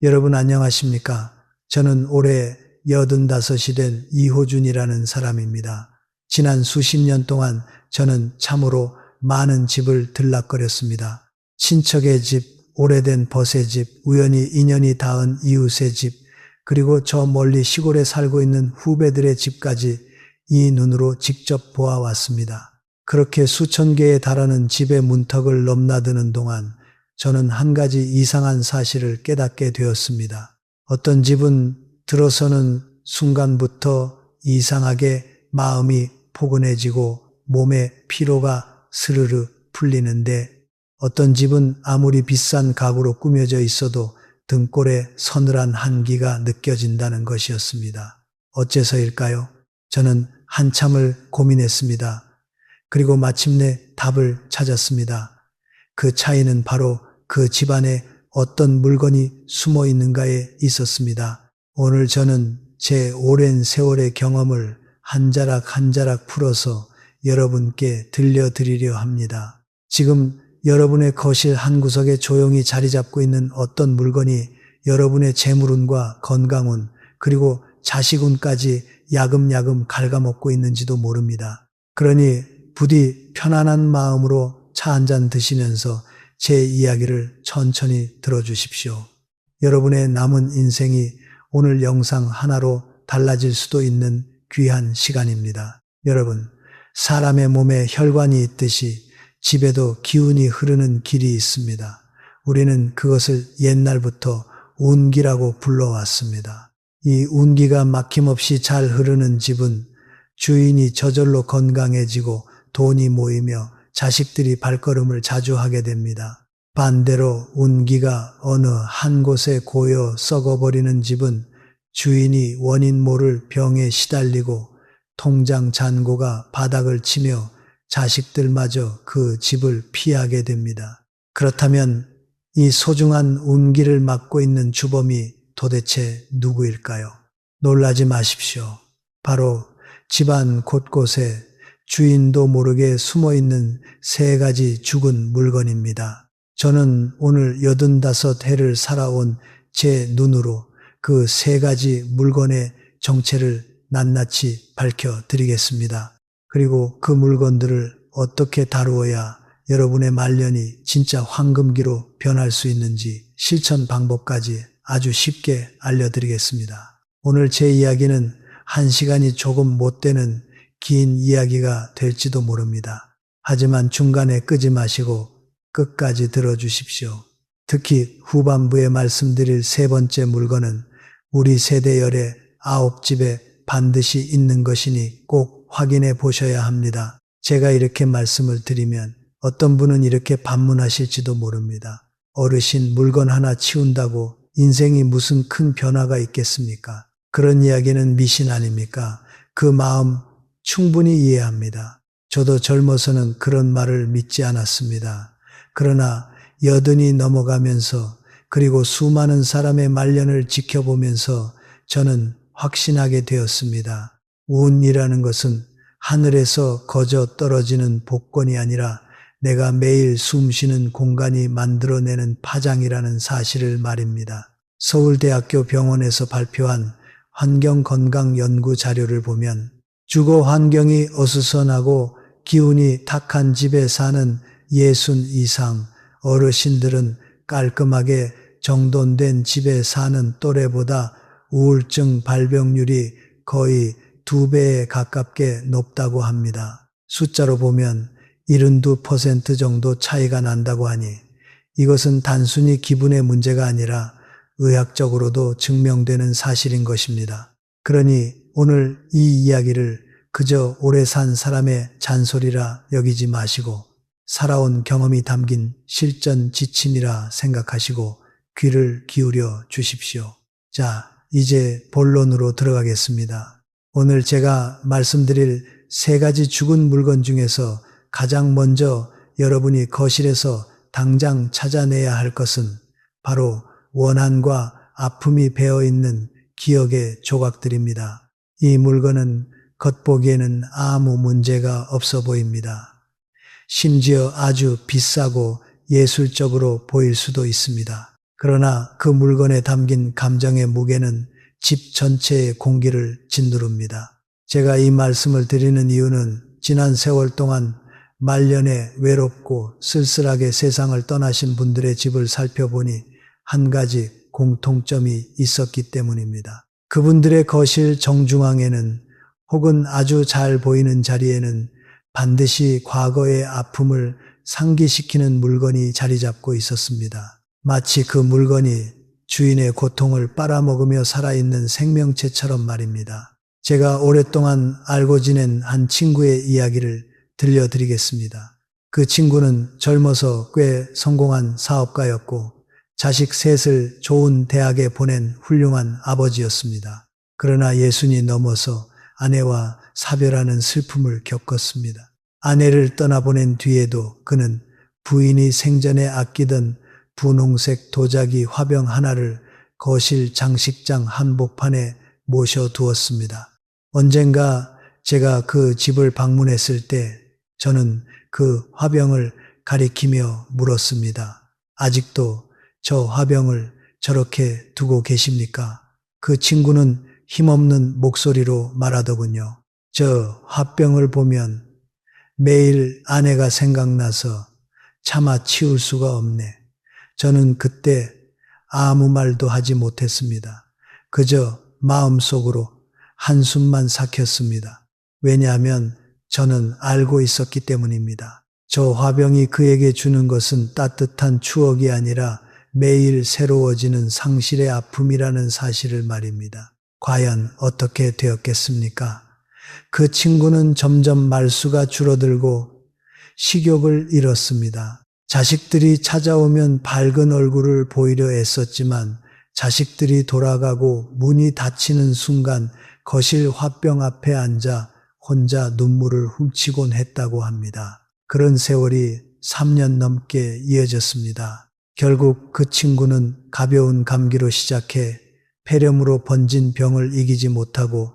여러분 안녕하십니까? 저는 올해 85이 된 이호준이라는 사람입니다. 지난 수십 년 동안 저는 참으로 많은 집을 들락거렸습니다. 친척의 집, 오래된 벗의 집, 우연히 인연이 닿은 이웃의 집, 그리고 저 멀리 시골에 살고 있는 후배들의 집까지 이 눈으로 직접 보아왔습니다. 그렇게 수천 개에 달하는 집의 문턱을 넘나드는 동안 저는 한 가지 이상한 사실을 깨닫게 되었습니다. 어떤 집은 들어서는 순간부터 이상하게 마음이 포근해지고 몸의 피로가 스르르 풀리는데, 어떤 집은 아무리 비싼 가구로 꾸며져 있어도 등골에 서늘한 한기가 느껴진다는 것이었습니다. 어째서일까요? 저는 한참을 고민했습니다. 그리고 마침내 답을 찾았습니다. 그 차이는 바로 그 집안에 어떤 물건이 숨어 있는가에 있었습니다. 오늘 저는 제 오랜 세월의 경험을 한 자락 한 자락 풀어서 여러분께 들려드리려 합니다. 지금 여러분의 거실 한 구석에 조용히 자리 잡고 있는 어떤 물건이 여러분의 재물운과 건강운, 그리고 자식운까지 야금야금 갉아먹고 있는지도 모릅니다. 그러니 부디 편안한 마음으로 차 한잔 드시면서 제 이야기를 천천히 들어주십시오. 여러분의 남은 인생이 오늘 영상 하나로 달라질 수도 있는 귀한 시간입니다. 여러분, 사람의 몸에 혈관이 있듯이 집에도 기운이 흐르는 길이 있습니다. 우리는 그것을 옛날부터 운기라고 불러왔습니다. 이 운기가 막힘없이 잘 흐르는 집은 주인이 저절로 건강해지고 돈이 모이며 자식들이 발걸음을 자주 하게 됩니다. 반대로 운기가 어느 한 곳에 고여 썩어버리는 집은 주인이 원인 모를 병에 시달리고 통장 잔고가 바닥을 치며 자식들마저 그 집을 피하게 됩니다. 그렇다면 이 소중한 운기를 맡고 있는 주범이 도대체 누구일까요? 놀라지 마십시오. 바로 집안 곳곳에 주인도 모르게 숨어있는 3가지 죽은 물건입니다. 저는 오늘 85해를 살아온 제 눈으로 그 3가지 물건의 정체를 낱낱이 밝혀드리겠습니다. 그리고 그 물건들을 어떻게 다루어야 여러분의 말년이 진짜 황금기로 변할 수 있는지 실천 방법까지 아주 쉽게 알려드리겠습니다. 오늘 제 이야기는 1시간이 조금 못 되는 긴 이야기가 될지도 모릅니다. 하지만 중간에 끄지 마시고 끝까지 들어주십시오. 특히 후반부에 말씀드릴 3번째 물건은 우리 세대열의 9집에 반드시 있는 것이니 꼭 확인해 보셔야 합니다. 제가 이렇게 말씀을 드리면 어떤 분은 이렇게 반문하실지도 모릅니다. 어르신, 물건 하나 치운다고 인생이 무슨 큰 변화가 있겠습니까? 그런 이야기는 미신 아닙니까? 그 마음 충분히 이해합니다. 저도 젊어서는 그런 말을 믿지 않았습니다. 그러나 80이 넘어가면서, 그리고 수많은 사람의 말년을 지켜보면서 저는 확신하게 되었습니다. 운이라는 것은 하늘에서 거저 떨어지는 복권이 아니라 내가 매일 숨쉬는 공간이 만들어내는 파장이라는 사실을 말입니다. 서울대학교 병원에서 발표한 환경건강연구 자료를 보면 주거 환경이 어수선하고 기운이 탁한 집에 사는 60 이상 어르신들은 깔끔하게 정돈된 집에 사는 또래보다 우울증 발병률이 거의 2배에 가깝게 높다고 합니다. 숫자로 보면 72% 정도 차이가 난다고 하니 이것은 단순히 기분의 문제가 아니라 의학적으로도 증명되는 사실인 것입니다. 그러니 오늘 이 이야기를 그저 오래 산 사람의 잔소리라 여기지 마시고 살아온 경험이 담긴 실전 지침이라 생각하시고 귀를 기울여 주십시오. 자, 이제 본론으로 들어가겠습니다. 오늘 제가 말씀드릴 3가지 죽은 물건 중에서 가장 먼저 여러분이 거실에서 당장 찾아내야 할 것은 바로 원한과 아픔이 배어있는 기억의 조각들입니다. 이 물건은 겉보기에는 아무 문제가 없어 보입니다. 심지어 아주 비싸고 예술적으로 보일 수도 있습니다. 그러나 그 물건에 담긴 감정의 무게는 집 전체의 공기를 짓누릅니다. 제가 이 말씀을 드리는 이유는 지난 세월 동안 말년에 외롭고 쓸쓸하게 세상을 떠나신 분들의 집을 살펴보니 한 가지 공통점이 있었기 때문입니다. 그분들의 거실 정중앙에는 혹은 아주 잘 보이는 자리에는 반드시 과거의 아픔을 상기시키는 물건이 자리 잡고 있었습니다. 마치 그 물건이 주인의 고통을 빨아먹으며 살아있는 생명체처럼 말입니다. 제가 오랫동안 알고 지낸 한 친구의 이야기를 들려드리겠습니다. 그 친구는 젊어서 꽤 성공한 사업가였고 자식 셋을 좋은 대학에 보낸 훌륭한 아버지였습니다. 그러나 예순이 넘어서 아내와 사별하는 슬픔을 겪었습니다. 아내를 떠나보낸 뒤에도 그는 부인이 생전에 아끼던 분홍색 도자기 화병 하나를 거실 장식장 한복판에 모셔두었습니다. 언젠가 제가 그 집을 방문했을 때 저는 그 화병을 가리키며 물었습니다. 아직도 저 화병을 저렇게 두고 계십니까? 그 친구는 힘없는 목소리로 말하더군요. 저 화병을 보면 매일 아내가 생각나서 차마 치울 수가 없네. 저는 그때 아무 말도 하지 못했습니다. 그저 마음속으로 한숨만 삭혔습니다. 왜냐하면 저는 알고 있었기 때문입니다. 저 화병이 그에게 주는 것은 따뜻한 추억이 아니라 매일 새로워지는 상실의 아픔이라는 사실을 말입니다. 과연 어떻게 되었겠습니까? 그 친구는 점점 말수가 줄어들고 식욕을 잃었습니다. 자식들이 찾아오면 밝은 얼굴을 보이려 애썼지만 자식들이 돌아가고 문이 닫히는 순간 거실 화병 앞에 앉아 혼자 눈물을 훔치곤 했다고 합니다. 그런 세월이 3년 넘게 이어졌습니다. 결국 그 친구는 가벼운 감기로 시작해 폐렴으로 번진 병을 이기지 못하고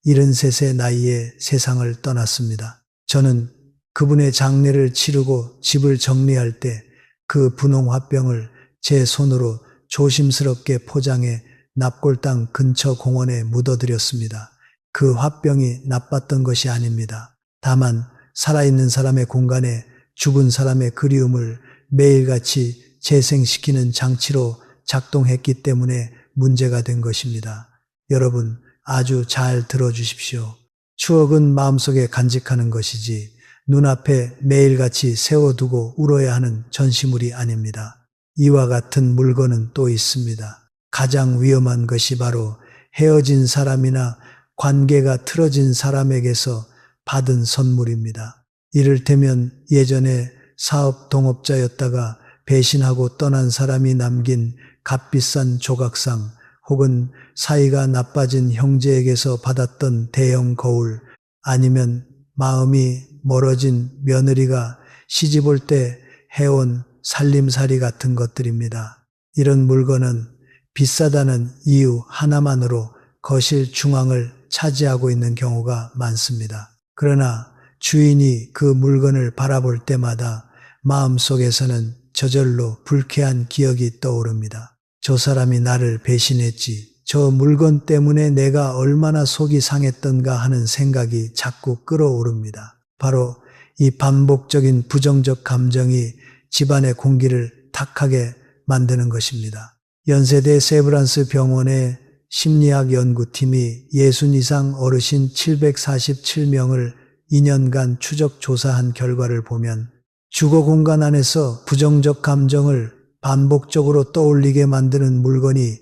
73의 나이에 세상을 떠났습니다. 저는 그분의 장례를 치르고 집을 정리할 때 그 분홍 화병을 제 손으로 조심스럽게 포장해 납골당 근처 공원에 묻어드렸습니다. 그 화병이 나빴던 것이 아닙니다. 다만 살아있는 사람의 공간에 죽은 사람의 그리움을 매일같이 재생시키는 장치로 작동했기 때문에 문제가 된 것입니다. 여러분 아주 잘 들어주십시오. 추억은 마음속에 간직하는 것이지 눈앞에 매일같이 세워두고 울어야 하는 전시물이 아닙니다. 이와 같은 물건은 또 있습니다. 가장 위험한 것이 바로 헤어진 사람이나 관계가 틀어진 사람에게서 받은 선물입니다. 이를테면 예전에 사업 동업자였다가 배신하고 떠난 사람이 남긴 값비싼 조각상 혹은 사이가 나빠진 형제에게서 받았던 대형 거울 아니면 마음이 멀어진 며느리가 시집올 때 해온 살림살이 같은 것들입니다. 이런 물건은 비싸다는 이유 하나만으로 거실 중앙을 차지하고 있는 경우가 많습니다. 그러나 주인이 그 물건을 바라볼 때마다 마음속에서는 저절로 불쾌한 기억이 떠오릅니다. 저 사람이 나를 배신했지. 저 물건 때문에 내가 얼마나 속이 상했던가 하는 생각이 자꾸 끌어오릅니다. 바로 이 반복적인 부정적 감정이 집안의 공기를 탁하게 만드는 것입니다. 연세대 세브란스 병원의 심리학 연구팀이 60 이상 어르신 747명을 2년간 추적 조사한 결과를 보면 주거 공간 안에서 부정적 감정을 반복적으로 떠올리게 만드는 물건이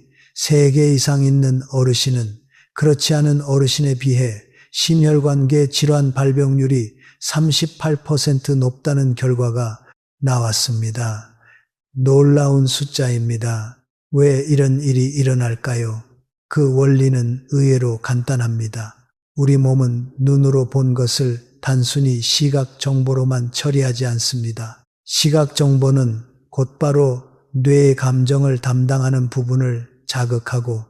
3개 이상 있는 어르신은 그렇지 않은 어르신에 비해 심혈관계 질환 발병률이 38% 높다는 결과가 나왔습니다. 놀라운 숫자입니다. 왜 이런 일이 일어날까요? 그 원리는 의외로 간단합니다. 우리 몸은 눈으로 본 것을 단순히 시각 정보로만 처리하지 않습니다. 시각 정보는 곧바로 뇌의 감정을 담당하는 부분을 자극하고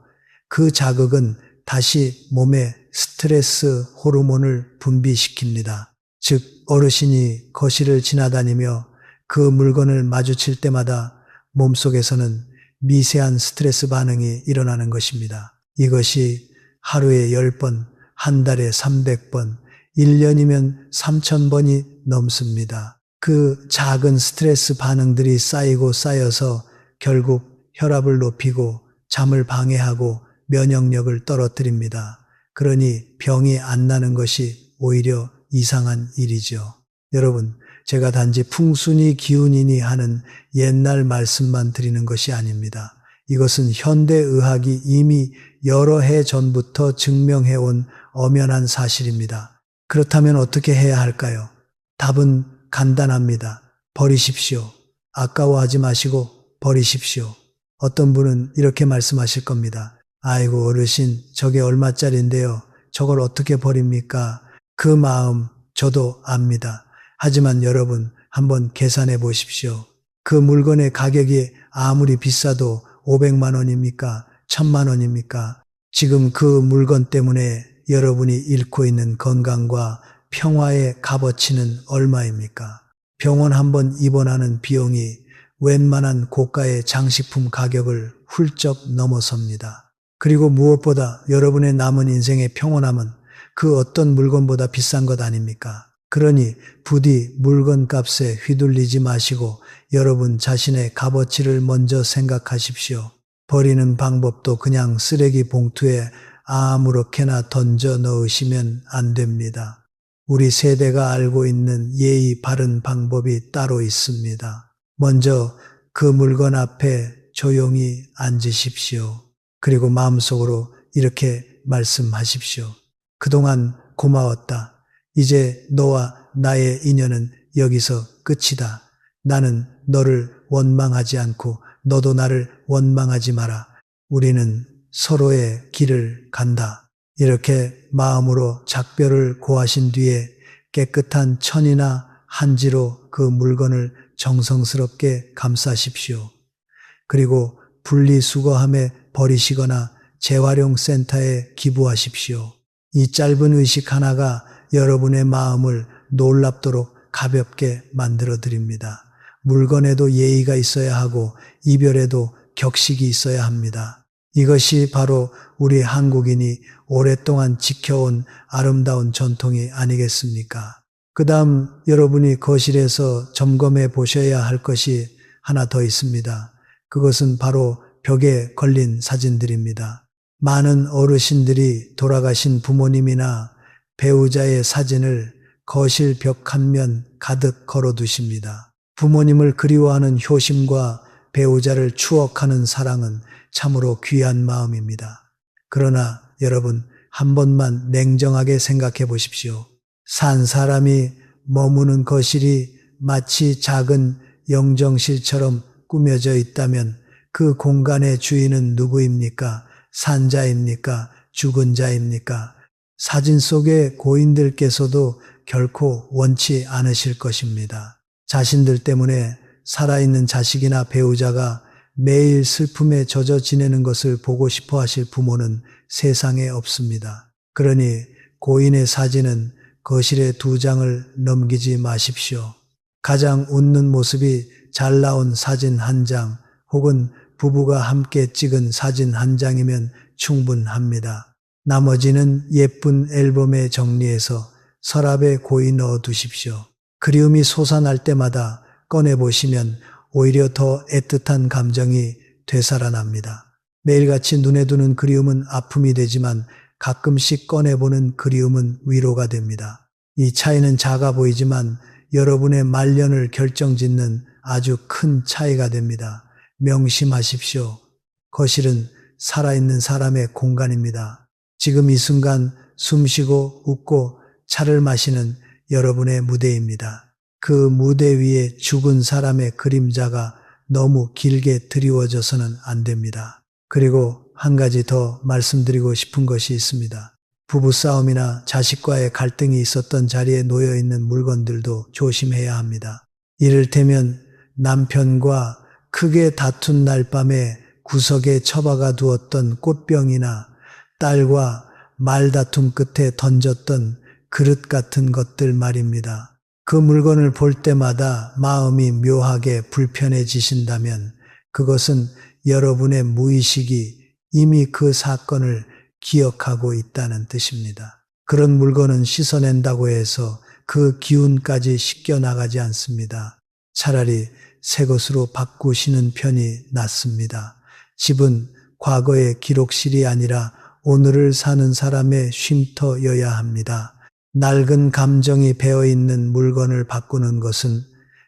그 자극은 다시 몸에 스트레스 호르몬을 분비시킵니다. 즉 어르신이 거실을 지나다니며 그 물건을 마주칠 때마다 몸속에서는 미세한 스트레스 반응이 일어나는 것입니다. 이것이 하루에 10번, 한 달에 300번, 1년이면 3000번이 넘습니다. 그 작은 스트레스 반응들이 쌓이고 쌓여서 결국 혈압을 높이고 잠을 방해하고 면역력을 떨어뜨립니다. 그러니 병이 안 나는 것이 오히려 이상한 일이죠. 여러분, 제가 단지 풍순이 기운이니 하는 옛날 말씀만 드리는 것이 아닙니다. 이것은 현대의학이 이미 여러 해 전부터 증명해온 엄연한 사실입니다. 그렇다면 어떻게 해야 할까요? 답은 간단합니다. 버리십시오. 아까워하지 마시고 버리십시오. 어떤 분은 이렇게 말씀하실 겁니다. 아이고 어르신, 저게 얼마짜린데요. 저걸 어떻게 버립니까? 그 마음 저도 압니다. 하지만 여러분 한번 계산해 보십시오. 그 물건의 가격이 아무리 비싸도 500만 원입니까? 1000만 원입니까? 지금 그 물건 때문에 여러분이 잃고 있는 건강과 평화의 값어치는 얼마입니까? 병원 한번 입원하는 비용이 웬만한 고가의 장식품 가격을 훌쩍 넘어섭니다. 그리고 무엇보다 여러분의 남은 인생의 평온함은 그 어떤 물건보다 비싼 것 아닙니까? 그러니 부디 물건 값에 휘둘리지 마시고 여러분 자신의 값어치를 먼저 생각하십시오. 버리는 방법도 그냥 쓰레기 봉투에 아무렇게나 던져 넣으시면 안 됩니다. 우리 세대가 알고 있는 예의 바른 방법이 따로 있습니다. 먼저 그 물건 앞에 조용히 앉으십시오. 그리고 마음속으로 이렇게 말씀하십시오. 그동안 고마웠다. 이제 너와 나의 인연은 여기서 끝이다. 나는 너를 원망하지 않고 너도 나를 원망하지 마라. 우리는 서로의 길을 간다. 이렇게 마음으로 작별을 고하신 뒤에 깨끗한 천이나 한지로 그 물건을 정성스럽게 감싸십시오. 그리고 분리수거함에 버리시거나 재활용센터에 기부하십시오. 이 짧은 의식 하나가 여러분의 마음을 놀랍도록 가볍게 만들어 드립니다. 물건에도 예의가 있어야 하고 이별에도 격식이 있어야 합니다. 이것이 바로 우리 한국인이 오랫동안 지켜온 아름다운 전통이 아니겠습니까? 그 다음 여러분이 거실에서 점검해 보셔야 할 것이 하나 더 있습니다. 그것은 바로 벽에 걸린 사진들입니다. 많은 어르신들이 돌아가신 부모님이나 배우자의 사진을 거실 벽 한 면 가득 걸어두십니다. 부모님을 그리워하는 효심과 배우자를 추억하는 사랑은 참으로 귀한 마음입니다. 그러나 여러분 한 번만 냉정하게 생각해 보십시오. 산 사람이 머무는 거실이 마치 작은 영정실처럼 꾸며져 있다면 그 공간의 주인은 누구입니까? 산자입니까? 죽은 자입니까? 사진 속의 고인들께서도 결코 원치 않으실 것입니다. 자신들 때문에 살아있는 자식이나 배우자가 매일 슬픔에 젖어 지내는 것을 보고 싶어 하실 부모는 세상에 없습니다. 그러니 고인의 사진은 거실에 2장을 넘기지 마십시오. 가장 웃는 모습이 잘 나온 사진 1장 혹은 부부가 함께 찍은 사진 1장이면 충분합니다. 나머지는 예쁜 앨범에 정리해서 서랍에 고이 넣어 두십시오. 그리움이 솟아날 때마다 꺼내보시면 오히려 더 애틋한 감정이 되살아납니다. 매일같이 눈에 두는 그리움은 아픔이 되지만 가끔씩 꺼내보는 그리움은 위로가 됩니다. 이 차이는 작아 보이지만 여러분의 말년을 결정짓는 아주 큰 차이가 됩니다. 명심하십시오. 거실은 살아있는 사람의 공간입니다. 지금 이 순간 숨쉬고 웃고 차를 마시는 여러분의 무대입니다. 그 무대 위에 죽은 사람의 그림자가 너무 길게 드리워져서는 안 됩니다. 그리고 한 가지 더 말씀드리고 싶은 것이 있습니다. 부부싸움이나 자식과의 갈등이 있었던 자리에 놓여있는 물건들도 조심해야 합니다. 이를테면 남편과 크게 다툰 날 밤에 구석에 처박아 두었던 꽃병이나 딸과 말다툼 끝에 던졌던 그릇 같은 것들 말입니다. 그 물건을 볼 때마다 마음이 묘하게 불편해지신다면 그것은 여러분의 무의식이 이미 그 사건을 기억하고 있다는 뜻입니다. 그런 물건은 씻어낸다고 해서 그 기운까지 씻겨나가지 않습니다. 차라리 새 것으로 바꾸시는 편이 낫습니다. 집은 과거의 기록실이 아니라 오늘을 사는 사람의 쉼터여야 합니다. 낡은 감정이 배어있는 물건을 바꾸는 것은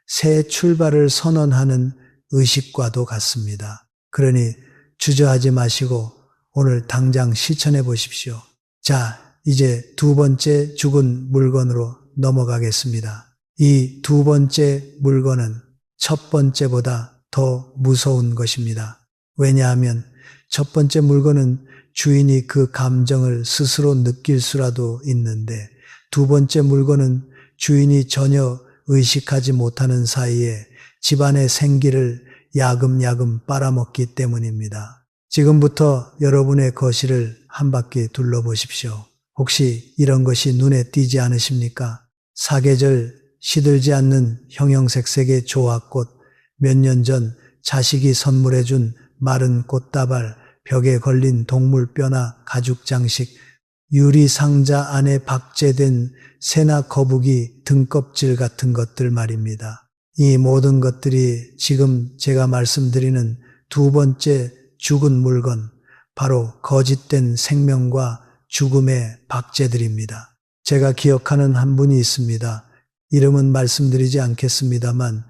새 출발을 선언하는 의식과도 같습니다. 그러니 주저하지 마시고 오늘 당장 실천해 보십시오. 자, 이제 두 번째 죽은 물건으로 넘어가겠습니다. 이 두 번째 물건은 첫 번째보다 더 무서운 것입니다. 왜냐하면 첫 번째 물건은 주인이 그 감정을 스스로 느낄 수라도 있는데 두 번째 물건은 주인이 전혀 의식하지 못하는 사이에 집안의 생기를 야금야금 빨아먹기 때문입니다. 지금부터 여러분의 거실을 한 바퀴 둘러보십시오. 혹시 이런 것이 눈에 띄지 않으십니까? 사계절 시들지 않는 형형색색의 조화꽃, 몇 년 전 자식이 선물해준 마른 꽃다발, 벽에 걸린 동물뼈나 가죽 장식, 유리 상자 안에 박제된 새나 거북이 등껍질 같은 것들 말입니다. 이 모든 것들이 지금 제가 말씀드리는 두 번째 죽은 물건, 바로 거짓된 생명과 죽음의 박제들입니다. 제가 기억하는 한 분이 있습니다. 이름은 말씀드리지 않겠습니다만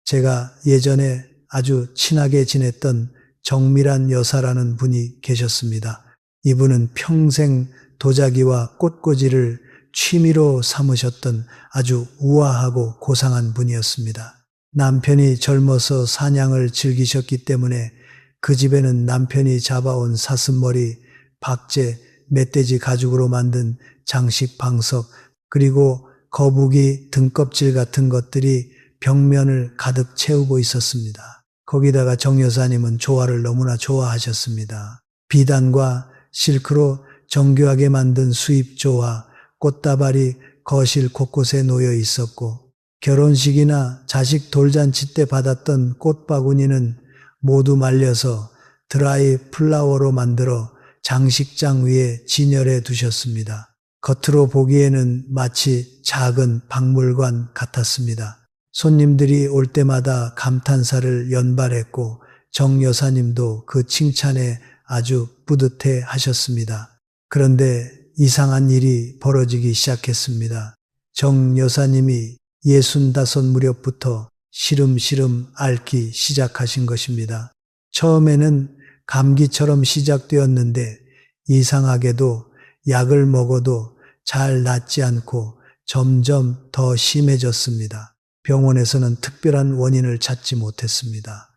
제가 예전에 아주 친하게 지냈던 정미란 여사라는 분이 계셨습니다. 이분은 평생 도자기와 꽃꽂이를 취미로 삼으셨던 아주 우아하고 고상한 분이었습니다. 남편이 젊어서 사냥을 즐기셨기 때문에 그 집에는 남편이 잡아온 사슴머리, 박제, 멧돼지 가죽으로 만든 장식 방석, 그리고 거북이 등껍질 같은 것들이 벽면을 가득 채우고 있었습니다. 거기다가 정 여사님은 조화를 너무나 좋아하셨습니다. 비단과 실크로 정교하게 만든 수입조와 꽃다발이 거실 곳곳에 놓여 있었고 결혼식이나 자식 돌잔치 때 받았던 꽃바구니는 모두 말려서 드라이 플라워로 만들어 장식장 위에 진열해 두셨습니다. 겉으로 보기에는 마치 작은 박물관 같았습니다. 손님들이 올 때마다 감탄사를 연발했고 정 여사님도 그 칭찬에 아주 뿌듯해 하셨습니다. 그런데 이상한 일이 벌어지기 시작했습니다. 정 여사님이 65 무렵부터 시름시름 앓기 시작하신 것입니다. 처음에는 감기처럼 시작되었는데 이상하게도 약을 먹어도 잘 낫지 않고 점점 더 심해졌습니다. 병원에서는 특별한 원인을 찾지 못했습니다.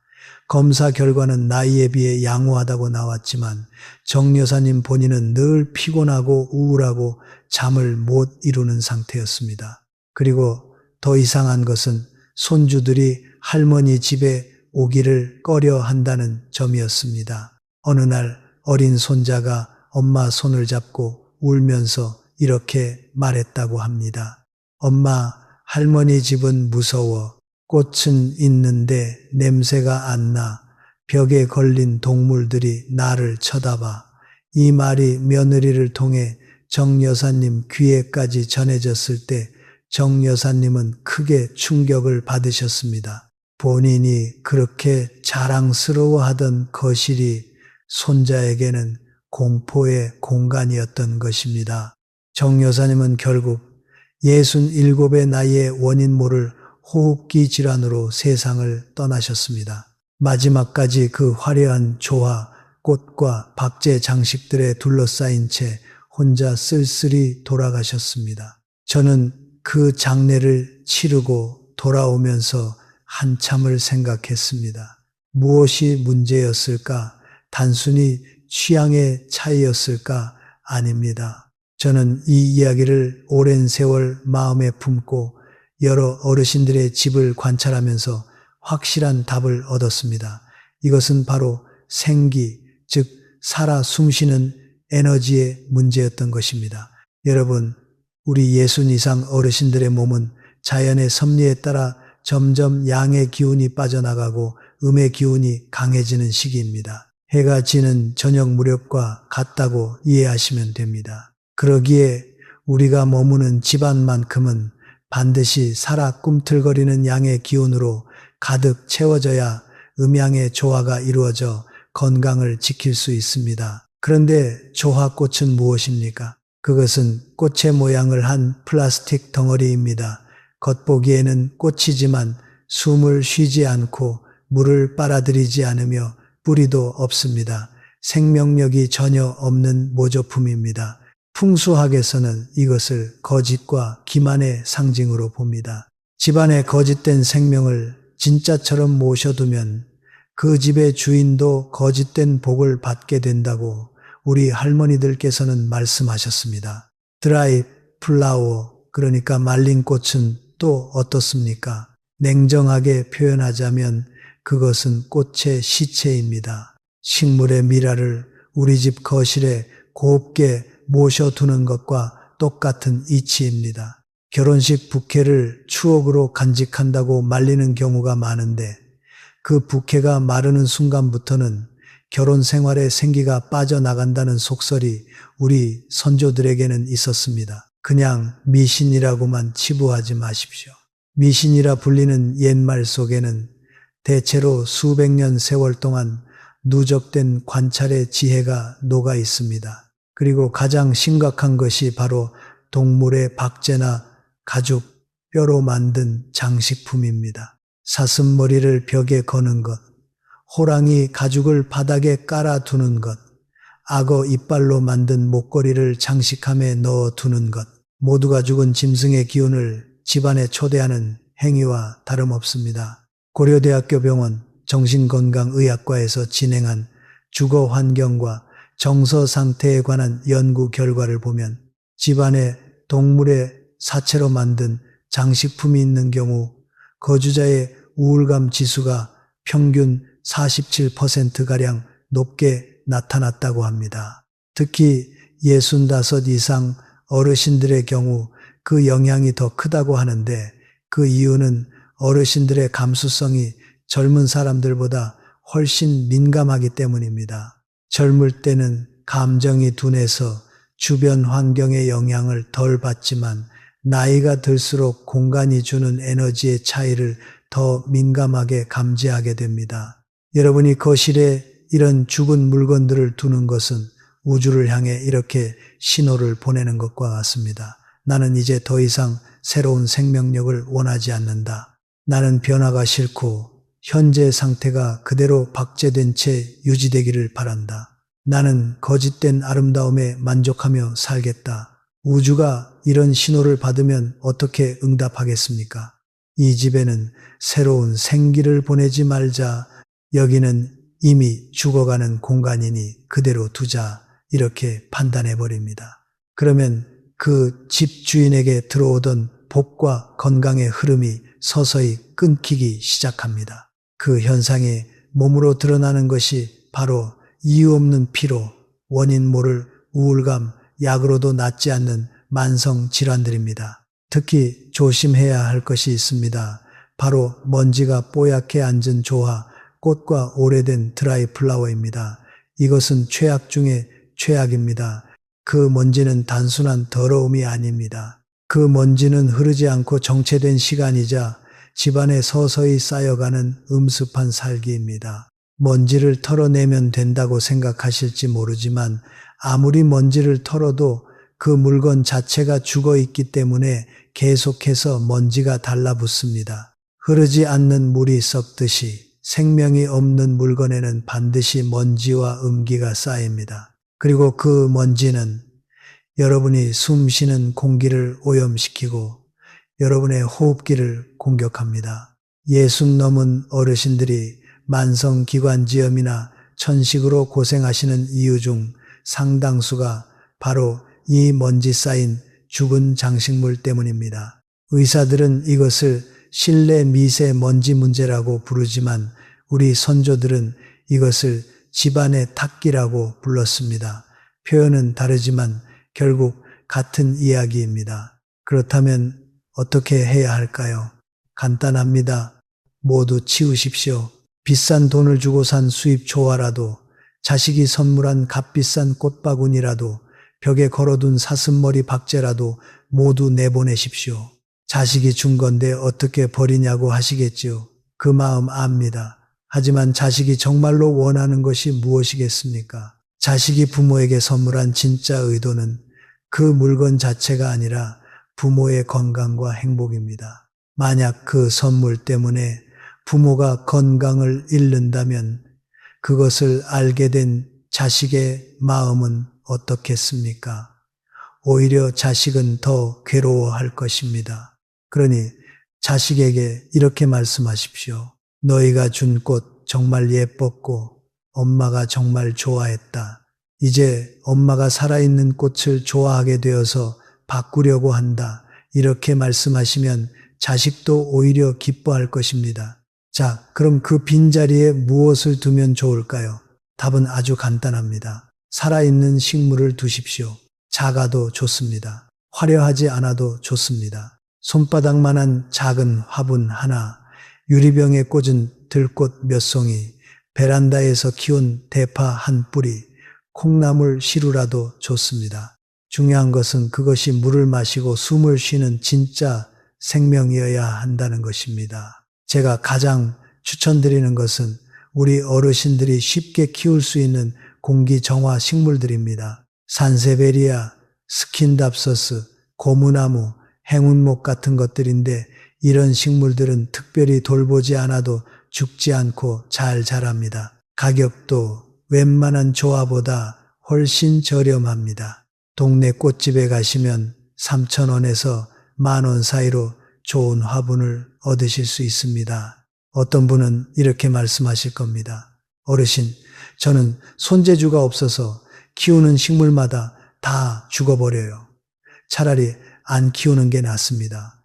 검사 결과는 나이에 비해 양호하다고 나왔지만 정 여사님 본인은 늘 피곤하고 우울하고 잠을 못 이루는 상태였습니다. 그리고 더 이상한 것은 손주들이 할머니 집에 오기를 꺼려 한다는 점이었습니다. 어느 날 어린 손자가 엄마 손을 잡고 울면서 이렇게 말했다고 합니다. 엄마, 할머니 집은 무서워. 꽃은 있는데 냄새가 안 나. 벽에 걸린 동물들이 나를 쳐다봐. 이 말이 며느리를 통해 정 여사님 귀에까지 전해졌을 때 정 여사님은 크게 충격을 받으셨습니다. 본인이 그렇게 자랑스러워하던 거실이 손자에게는 공포의 공간이었던 것입니다. 정 여사님은 결국 67의 나이에 원인 모를 호흡기 질환으로 세상을 떠나셨습니다. 마지막까지 그 화려한 조화, 꽃과 박제 장식들에 둘러싸인 채 혼자 쓸쓸히 돌아가셨습니다. 저는 그 장례를 치르고 돌아오면서 한참을 생각했습니다. 무엇이 문제였을까? 단순히 취향의 차이였을까? 아닙니다. 저는 이 이야기를 오랜 세월 마음에 품고 여러 어르신들의 집을 관찰하면서 확실한 답을 얻었습니다. 이것은 바로 생기, 즉 살아 숨쉬는 에너지의 문제였던 것입니다. 여러분, 우리 60 이상 어르신들의 몸은 자연의 섭리에 따라 점점 양의 기운이 빠져나가고 음의 기운이 강해지는 시기입니다. 해가 지는 저녁 무렵과 같다고 이해하시면 됩니다. 그러기에 우리가 머무는 집안만큼은 반드시 살아 꿈틀거리는 양의 기운으로 가득 채워져야 음양의 조화가 이루어져 건강을 지킬 수 있습니다. 그런데 조화꽃은 무엇입니까? 그것은 꽃의 모양을 한 플라스틱 덩어리입니다. 겉보기에는 꽃이지만 숨을 쉬지 않고 물을 빨아들이지 않으며 뿌리도 없습니다. 생명력이 전혀 없는 모조품입니다. 풍수학에서는 이것을 거짓과 기만의 상징으로 봅니다. 집안에 거짓된 생명을 진짜처럼 모셔두면 그 집의 주인도 거짓된 복을 받게 된다고 우리 할머니들께서는 말씀하셨습니다. 드라이 플라워, 그러니까 말린 꽃은 또 어떻습니까? 냉정하게 표현하자면 그것은 꽃의 시체입니다. 식물의 미라를 우리 집 거실에 곱게 모셔두는 것과 똑같은 이치입니다. 결혼식 부케를 추억으로 간직한다고 말리는 경우가 많은데 그 부케가 마르는 순간부터는 결혼 생활의 생기가 빠져나간다는 속설이 우리 선조들에게는 있었습니다. 그냥 미신이라고만 치부하지 마십시오. 미신이라 불리는 옛말 속에는 대체로 수백 년 세월 동안 누적된 관찰의 지혜가 녹아 있습니다. 그리고 가장 심각한 것이 바로 동물의 박제나 가죽, 뼈로 만든 장식품입니다. 사슴머리를 벽에 거는 것, 호랑이 가죽을 바닥에 깔아두는 것, 악어 이빨로 만든 목걸이를 장식함에 넣어두는 것, 모두가 죽은 짐승의 기운을 집안에 초대하는 행위와 다름없습니다. 고려대학교 병원 정신건강의학과에서 진행한 주거 환경과 정서 상태에 관한 연구 결과를 보면 집안에 동물의 사체로 만든 장식품이 있는 경우 거주자의 우울감 지수가 평균 47%가량 높게 나타났다고 합니다. 특히 65 이상 어르신들의 경우 그 영향이 더 크다고 하는데 그 이유는 어르신들의 감수성이 젊은 사람들보다 훨씬 민감하기 때문입니다. 젊을 때는 감정이 둔해서 주변 환경의 영향을 덜 받지만 나이가 들수록 공간이 주는 에너지의 차이를 더 민감하게 감지하게 됩니다. 여러분이 거실에 이런 죽은 물건들을 두는 것은 우주를 향해 이렇게 신호를 보내는 것과 같습니다. 나는 이제 더 이상 새로운 생명력을 원하지 않는다. 나는 변화가 싫고 현재 상태가 그대로 박제된 채 유지되기를 바란다. 나는 거짓된 아름다움에 만족하며 살겠다. 우주가 이런 신호를 받으면 어떻게 응답하겠습니까? 이 집에는 새로운 생기를 보내지 말자. 여기는 이미 죽어가는 공간이니 그대로 두자. 이렇게 판단해버립니다. 그러면 그 집 주인에게 들어오던 복과 건강의 흐름이 서서히 끊기기 시작합니다. 그 현상이 몸으로 드러나는 것이 바로 이유 없는 피로, 원인 모를 우울감, 약으로도 낫지 않는 만성 질환들입니다. 특히 조심해야 할 것이 있습니다. 바로 먼지가 뽀얗게 앉은 조화, 꽃과 오래된 드라이 플라워입니다. 이것은 최악 중에 최악입니다. 그 먼지는 단순한 더러움이 아닙니다. 그 먼지는 흐르지 않고 정체된 시간이자 집안에 서서히 쌓여가는 음습한 살기입니다. 먼지를 털어내면 된다고 생각하실지 모르지만 아무리 먼지를 털어도 그 물건 자체가 죽어 있기 때문에 계속해서 먼지가 달라붙습니다. 흐르지 않는 물이 썩듯이 생명이 없는 물건에는 반드시 먼지와 음기가 쌓입니다. 그리고 그 먼지는 여러분이 숨 쉬는 공기를 오염시키고 여러분의 호흡기를 공격합니다. 60 넘은 어르신들이 만성기관지염이나 천식으로 고생하시는 이유 중 상당수가 바로 이 먼지 쌓인 죽은 장식물 때문입니다. 의사들은 이것을 실내 미세먼지 문제라고 부르지만 우리 선조들은 이것을 집안의 탁기라고 불렀습니다. 표현은 다르지만 결국 같은 이야기입니다. 그렇다면 어떻게 해야 할까요? 간단합니다. 모두 치우십시오. 비싼 돈을 주고 산 수입 초화라도, 자식이 선물한 값비싼 꽃바구니라도, 벽에 걸어둔 사슴머리 박제라도 모두 내보내십시오. 자식이 준 건데 어떻게 버리냐고 하시겠지요. 그 마음 압니다. 하지만 자식이 정말로 원하는 것이 무엇이겠습니까? 자식이 부모에게 선물한 진짜 의도는 그 물건 자체가 아니라 부모의 건강과 행복입니다. 만약 그 선물 때문에 부모가 건강을 잃는다면 그것을 알게 된 자식의 마음은 어떻겠습니까? 오히려 자식은 더 괴로워할 것입니다. 그러니 자식에게 이렇게 말씀하십시오. 너희가 준 꽃 정말 예뻤고 엄마가 정말 좋아했다. 이제 엄마가 살아있는 꽃을 좋아하게 되어서 바꾸려고 한다. 이렇게 말씀하시면 자식도 오히려 기뻐할 것입니다. 자, 그럼 그 빈자리에 무엇을 두면 좋을까요? 답은 아주 간단합니다. 살아있는 식물을 두십시오. 작아도 좋습니다. 화려하지 않아도 좋습니다. 손바닥만한 작은 화분 하나, 유리병에 꽂은 들꽃 몇 송이, 베란다에서 키운 대파 한 뿌리, 콩나물 시루라도 좋습니다. 중요한 것은 그것이 물을 마시고 숨을 쉬는 진짜 생명이어야 한다는 것입니다. 제가 가장 추천드리는 것은 우리 어르신들이 쉽게 키울 수 있는 공기정화 식물들입니다. 산세베리아, 스킨답서스, 고무나무, 행운목 같은 것들인데 이런 식물들은 특별히 돌보지 않아도 죽지 않고 잘 자랍니다. 가격도 웬만한 조화보다 훨씬 저렴합니다. 동네 꽃집에 가시면 3,000원에서 10,000원 사이로 좋은 화분을 얻으실 수 있습니다. 어떤 분은 이렇게 말씀하실 겁니다. 어르신, 저는 손재주가 없어서 키우는 식물마다 다 죽어버려요. 차라리 안 키우는 게 낫습니다.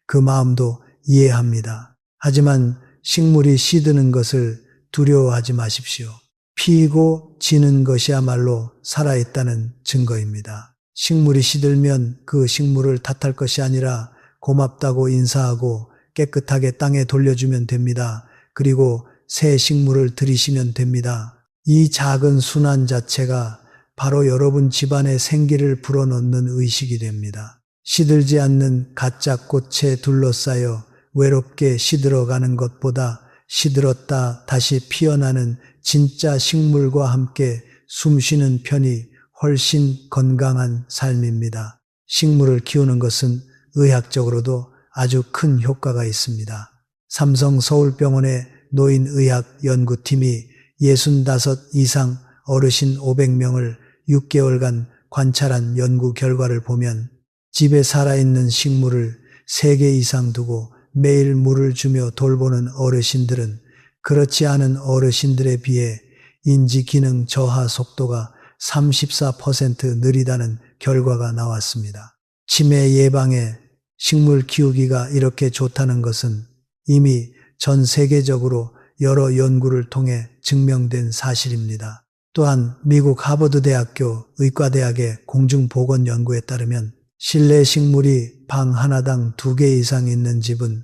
그 마음도 이해합니다. 하지만 식물이 시드는 것을 두려워하지 마십시오. 피고 지는 것이야말로 살아있다는 증거입니다. 식물이 시들면 그 식물을 탓할 것이 아니라 고맙다고 인사하고 깨끗하게 땅에 돌려주면 됩니다. 그리고 새 식물을 들이시면 됩니다. 이 작은 순환 자체가 바로 여러분 집안의 생기를 불어넣는 의식이 됩니다. 시들지 않는 가짜 꽃에 둘러싸여 외롭게 시들어가는 것보다 시들었다 다시 피어나는 진짜 식물과 함께 숨쉬는 편이 훨씬 건강한 삶입니다. 식물을 키우는 것은 의학적으로도 아주 큰 효과가 있습니다. 삼성 서울병원의 노인의학연구팀이 65 이상 어르신 500명을 6개월간 관찰한 연구 결과를 보면 집에 살아있는 식물을 3개 이상 두고 매일 물을 주며 돌보는 어르신들은 그렇지 않은 어르신들에 비해 인지기능 저하 속도가 34% 느리다는 결과가 나왔습니다. 치매 예방에 식물 키우기가 이렇게 좋다는 것은 이미 전 세계적으로 여러 연구를 통해 증명된 사실입니다. 또한 미국 하버드대학교 의과대학의 공중보건연구에 따르면 실내 식물이 방 하나당 2개 이상 있는 집은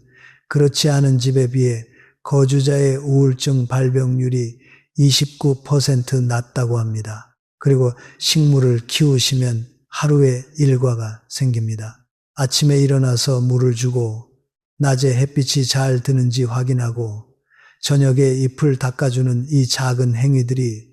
그렇지 않은 집에 비해 거주자의 우울증 발병률이 29% 낮다고 합니다. 그리고 식물을 키우시면 하루의 일과가 생깁니다. 아침에 일어나서 물을 주고 낮에 햇빛이 잘 드는지 확인하고 저녁에 잎을 닦아주는 이 작은 행위들이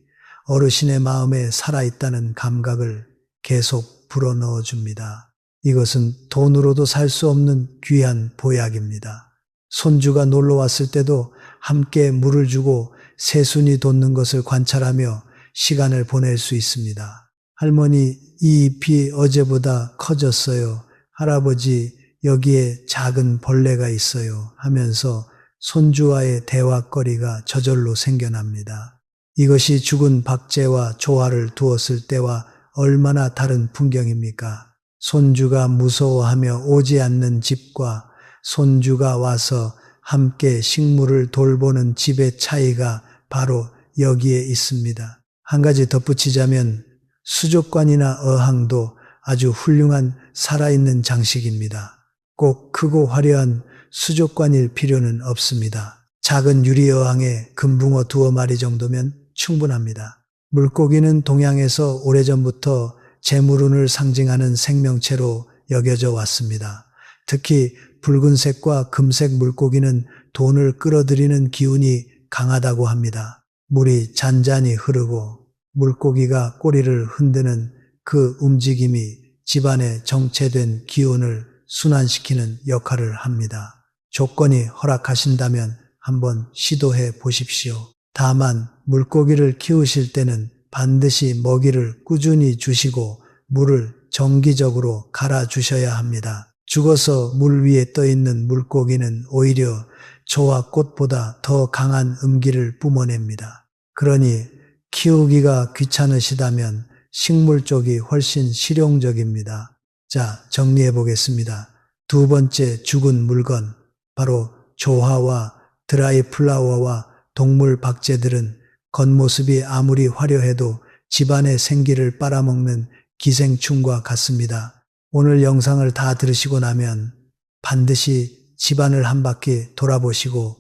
어르신의 마음에 살아있다는 감각을 계속 불어넣어 줍니다. 이것은 돈으로도 살 수 없는 귀한 보약입니다. 손주가 놀러 왔을 때도 함께 물을 주고 새순이 돋는 것을 관찰하며 시간을 보낼 수 있습니다. 할머니, 이 잎이 어제보다 커졌어요. 할아버지, 여기에 작은 벌레가 있어요. 하면서 손주와의 대화거리가 저절로 생겨납니다. 이것이 죽은 박제와 조화를 두었을 때와 얼마나 다른 풍경입니까? 손주가 무서워하며 오지 않는 집과 손주가 와서 함께 식물을 돌보는 집의 차이가 바로 여기에 있습니다. 한 가지 덧붙이자면 수족관이나 어항도 아주 훌륭한 살아있는 장식입니다. 꼭 크고 화려한 수족관일 필요는 없습니다. 작은 유리어항에 금붕어 2마리 정도면 충분합니다. 물고기는 동양에서 오래전부터 재물운을 상징하는 생명체로 여겨져 왔습니다. 특히 붉은색과 금색 물고기는 돈을 끌어들이는 기운이 강하다고 합니다. 물이 잔잔히 흐르고 물고기가 꼬리를 흔드는 그 움직임이 집안에 정체된 기운을 순환시키는 역할을 합니다. 조건이 허락하신다면 한번 시도해 보십시오. 다만 물고기를 키우실 때는 반드시 먹이를 꾸준히 주시고 물을 정기적으로 갈아 주셔야 합니다. 죽어서 물 위에 떠 있는 물고기는 오히려 조와 꽃보다 더 강한 음기를 뿜어냅니다. 그러니 키우기가 귀찮으시다면 식물 쪽이 훨씬 실용적입니다. 자, 정리해 보겠습니다. 2번째 죽은 물건, 바로 조화와 드라이 플라워와 동물 박제들은 겉모습이 아무리 화려해도 집안의 생기를 빨아먹는 기생충과 같습니다. 오늘 영상을 다 들으시고 나면 반드시 집안을 한 바퀴 돌아보시고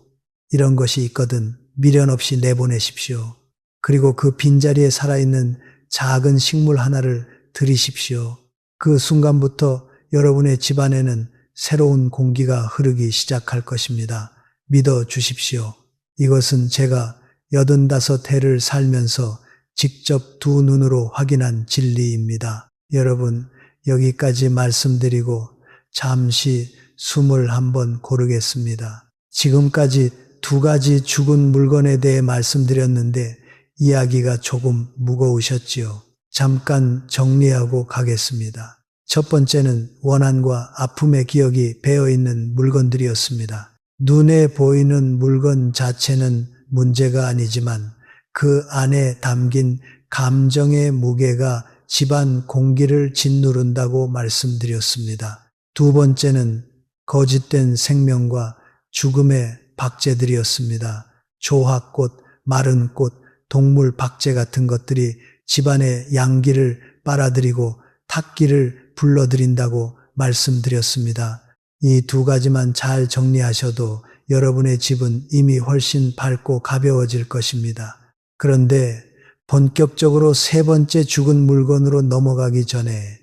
이런 것이 있거든 미련 없이 내보내십시오. 그리고 그 빈자리에 살아있는 작은 식물 하나를 들이십시오. 그 순간부터 여러분의 집안에는 새로운 공기가 흐르기 시작할 것입니다. 믿어 주십시오. 이것은 제가 85해를 살면서 직접 2눈으로 확인한 진리입니다. 여러분, 여기까지 말씀드리고 잠시 숨을 한번 고르겠습니다. 지금까지 2가지 죽은 물건에 대해 말씀드렸는데 이야기가 조금 무거우셨지요. 잠깐 정리하고 가겠습니다. 첫 번째는 원한과 아픔의 기억이 배어있는 물건들이었습니다. 눈에 보이는 물건 자체는 문제가 아니지만 그 안에 담긴 감정의 무게가 집안 공기를 짓누른다고 말씀드렸습니다. 2번째는 거짓된 생명과 죽음의 박제들이었습니다. 조화꽃, 마른 꽃, 동물 박제 같은 것들이 집안의 양기를 빨아들이고 탁기를 불러들인다고 말씀드렸습니다. 이 2가지만 잘 정리하셔도 여러분의 집은 이미 훨씬 밝고 가벼워질 것입니다. 그런데 본격적으로 3번째 죽은 물건으로 넘어가기 전에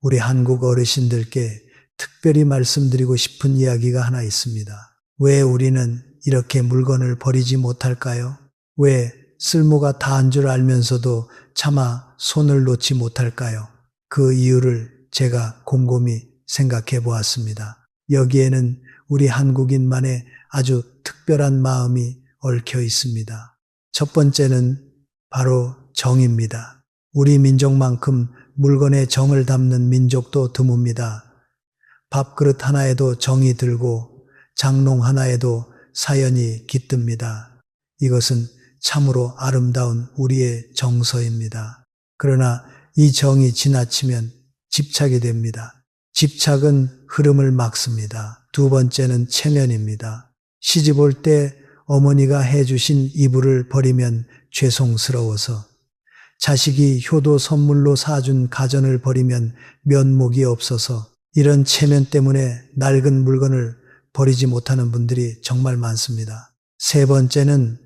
우리 한국 어르신들께 특별히 말씀드리고 싶은 이야기가 하나 있습니다. 왜 우리는 이렇게 물건을 버리지 못할까요? 왜 쓸모가 다한 줄 알면서도 차마 손을 놓지 못할까요? 그 이유를 제가 곰곰이 생각해 보았습니다. 여기에는 우리 한국인만의 아주 특별한 마음이 얽혀 있습니다. 첫 번째는 바로 정입니다. 우리 민족만큼 물건에 정을 담는 민족도 드뭅니다. 밥그릇 하나에도 정이 들고 장롱 하나에도 사연이 깃듭니다. 이것은 참으로 아름다운 우리의 정서입니다. 그러나 이 정이 지나치면 집착이 됩니다. 집착은 흐름을 막습니다. 2번째는 체면입니다. 시집 올 때 어머니가 해주신 이불을 버리면 죄송스러워서, 자식이 효도 선물로 사준 가전을 버리면 면목이 없어서, 이런 체면 때문에 낡은 물건을 버리지 못하는 분들이 정말 많습니다. 3번째는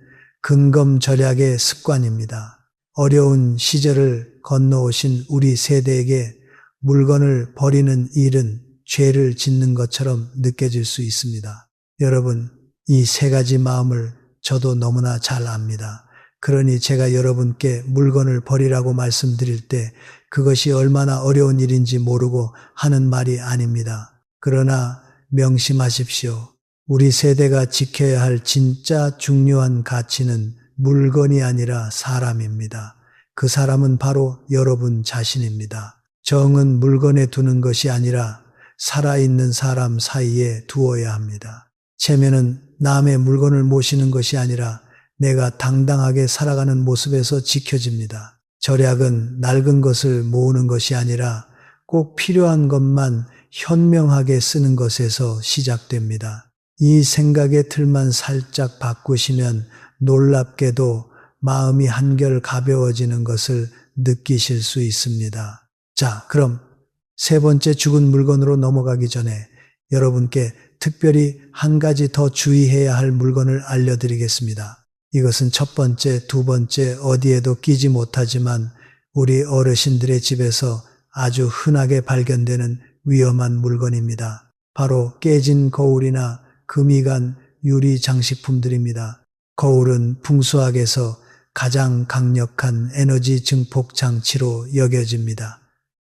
근검절약의 습관입니다. 어려운 시절을 건너오신 우리 세대에게 물건을 버리는 일은 죄를 짓는 것처럼 느껴질 수 있습니다. 여러분, 이 3가지 마음을 저도 너무나 잘 압니다. 그러니 제가 여러분께 물건을 버리라고 말씀드릴 때 그것이 얼마나 어려운 일인지 모르고 하는 말이 아닙니다. 그러나 명심하십시오. 우리 세대가 지켜야 할 진짜 중요한 가치는 물건이 아니라 사람입니다. 그 사람은 바로 여러분 자신입니다. 정은 물건에 두는 것이 아니라 살아있는 사람 사이에 두어야 합니다. 체면은 남의 물건을 모시는 것이 아니라 내가 당당하게 살아가는 모습에서 지켜집니다. 절약은 낡은 것을 모으는 것이 아니라 꼭 필요한 것만 현명하게 쓰는 것에서 시작됩니다. 이 생각의 틀만 살짝 바꾸시면 놀랍게도 마음이 한결 가벼워지는 것을 느끼실 수 있습니다. 자, 그럼 3번째 죽은 물건으로 넘어가기 전에 여러분께 특별히 한 가지 더 주의해야 할 물건을 알려드리겠습니다. 이것은 첫 번째, 두 번째 어디에도 끼지 못하지만 우리 어르신들의 집에서 아주 흔하게 발견되는 위험한 물건입니다. 바로 깨진 거울이나 금이 간 유리 장식품들입니다. 거울은 풍수학에서 가장 강력한 에너지 증폭 장치로 여겨집니다.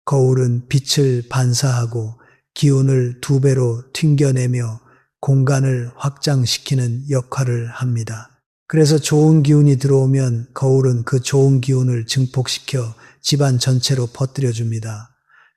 거울은 빛을 반사하고 기운을 2배로 튕겨내며 공간을 확장시키는 역할을 합니다. 그래서 좋은 기운이 들어오면 거울은 그 좋은 기운을 증폭시켜 집안 전체로 퍼뜨려줍니다.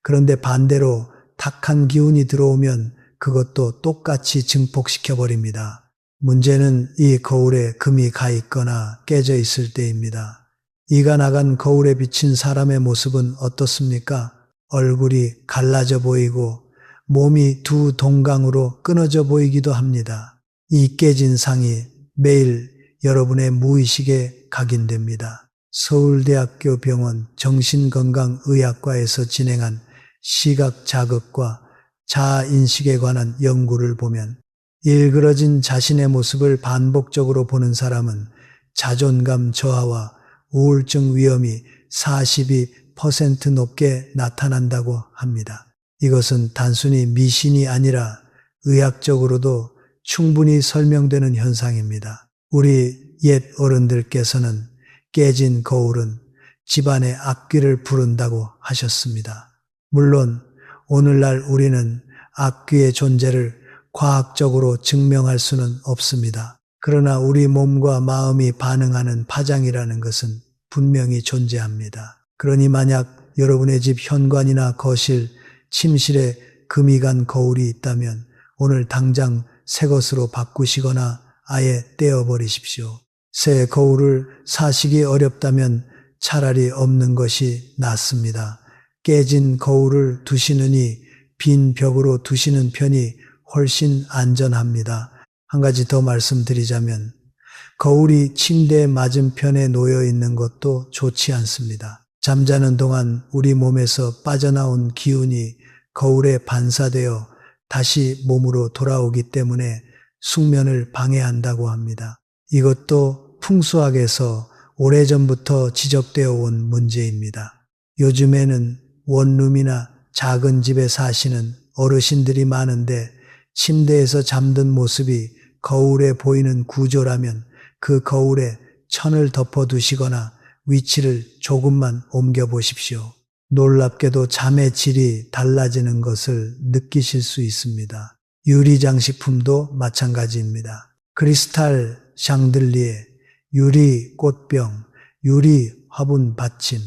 그런데 반대로 탁한 기운이 들어오면 그것도 똑같이 증폭시켜버립니다. 문제는 이 거울에 금이 가 있거나 깨져 있을 때입니다. 이가 나간 거울에 비친 사람의 모습은 어떻습니까? 얼굴이 갈라져 보이고 몸이 두 동강으로 끊어져 보이기도 합니다. 이 깨진 상이 매일 여러분의 무의식에 각인됩니다. 서울대학교 병원 정신건강의학과에서 진행한 시각 자극과 자아인식에 관한 연구를 보면 일그러진 자신의 모습을 반복적으로 보는 사람은 자존감 저하와 우울증 위험이 42% 높게 나타난다고 합니다. 이것은 단순히 미신이 아니라 의학적으로도 충분히 설명되는 현상입니다. 우리 옛 어른들께서는 깨진 거울은 집안의 악귀를 부른다고 하셨습니다. 물론 오늘날 우리는 악귀의 존재를 과학적으로 증명할 수는 없습니다. 그러나 우리 몸과 마음이 반응하는 파장이라는 것은 분명히 존재합니다. 그러니 만약 여러분의 집 현관이나 거실, 침실에 금이 간 거울이 있다면 오늘 당장 새 것으로 바꾸시거나 아예 떼어버리십시오. 새 거울을 사시기 어렵다면 차라리 없는 것이 낫습니다. 깨진 거울을 두시느니 빈 벽으로 두시는 편이 훨씬 안전합니다. 한 가지 더 말씀드리자면 거울이 침대 맞은편에 놓여 있는 것도 좋지 않습니다. 잠자는 동안 우리 몸에서 빠져나온 기운이 거울에 반사되어 다시 몸으로 돌아오기 때문에 숙면을 방해한다고 합니다. 이것도 풍수학에서 오래전부터 지적되어 온 문제입니다. 요즘에는 원룸이나 작은 집에 사시는 어르신들이 많은데 침대에서 잠든 모습이 거울에 보이는 구조라면 그 거울에 천을 덮어두시거나 위치를 조금만 옮겨보십시오. 놀랍게도 잠의 질이 달라지는 것을 느끼실 수 있습니다. 유리 장식품도 마찬가지입니다. 크리스탈 샹들리에, 유리 꽃병, 유리 화분 받침,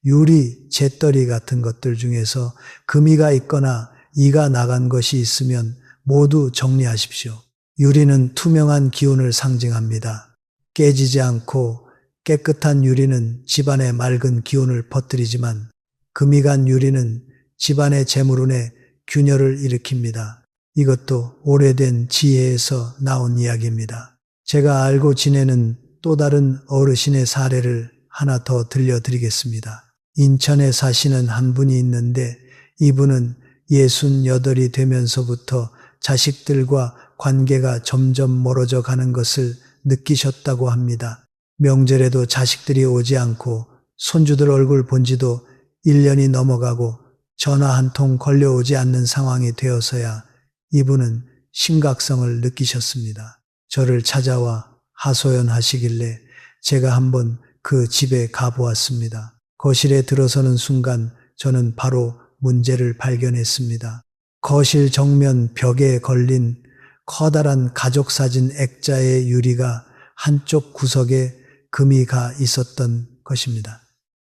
유리 재떨이 같은 것들 중에서 금이가 있거나 이가 나간 것이 있으면 모두 정리하십시오. 유리는 투명한 기운을 상징합니다. 깨지지 않고 깨끗한 유리는 집안에 맑은 기운을 퍼뜨리지만 금이 간 유리는 집안의 재물운에 균열을 일으킵니다. 이것도 오래된 지혜에서 나온 이야기입니다. 제가 알고 지내는 또 다른 어르신의 사례를 하나 더 들려드리겠습니다. 인천에 사시는 한 분이 있는데 이분은 68이 되면서부터 자식들과 관계가 점점 멀어져 가는 것을 느끼셨다고 합니다. 명절에도 자식들이 오지 않고 손주들 얼굴 본 지도 1년이 넘어가고 전화 한 통 걸려오지 않는 상황이 되어서야 이분은 심각성을 느끼셨습니다. 저를 찾아와 하소연하시길래 제가 한번 그 집에 가보았습니다. 거실에 들어서는 순간 저는 바로 문제를 발견했습니다. 거실 정면 벽에 걸린 커다란 가족사진 액자의 유리가 한쪽 구석에 금이 가 있었던 것입니다.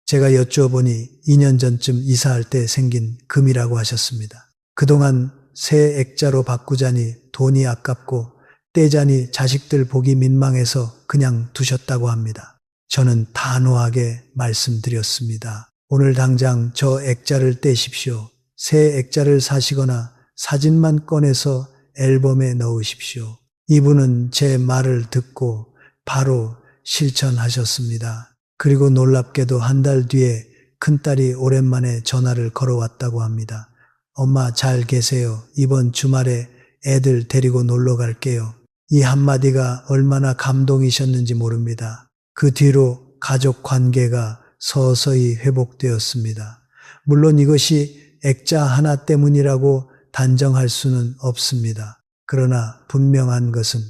제가 여쭈어보니 2년 전쯤 이사할 때 생긴 금이라고 하셨습니다. 그동안 새 액자로 바꾸자니 돈이 아깝고 떼자니 자식들 보기 민망해서 그냥 두셨다고 합니다. 저는 단호하게 말씀드렸습니다. 오늘 당장 저 액자를 떼십시오. 새 액자를 사시거나 사진만 꺼내서 앨범에 넣으십시오. 이분은 제 말을 듣고 바로 실천하셨습니다. 그리고 놀랍게도 한 달 뒤에 큰딸이 오랜만에 전화를 걸어왔다고 합니다. 엄마 잘 계세요. 이번 주말에 애들 데리고 놀러 갈게요. 이 한마디가 얼마나 감동이셨는지 모릅니다. 그 뒤로 가족 관계가 서서히 회복되었습니다. 물론 이것이 액자 하나 때문이라고 단정할 수는 없습니다. 그러나 분명한 것은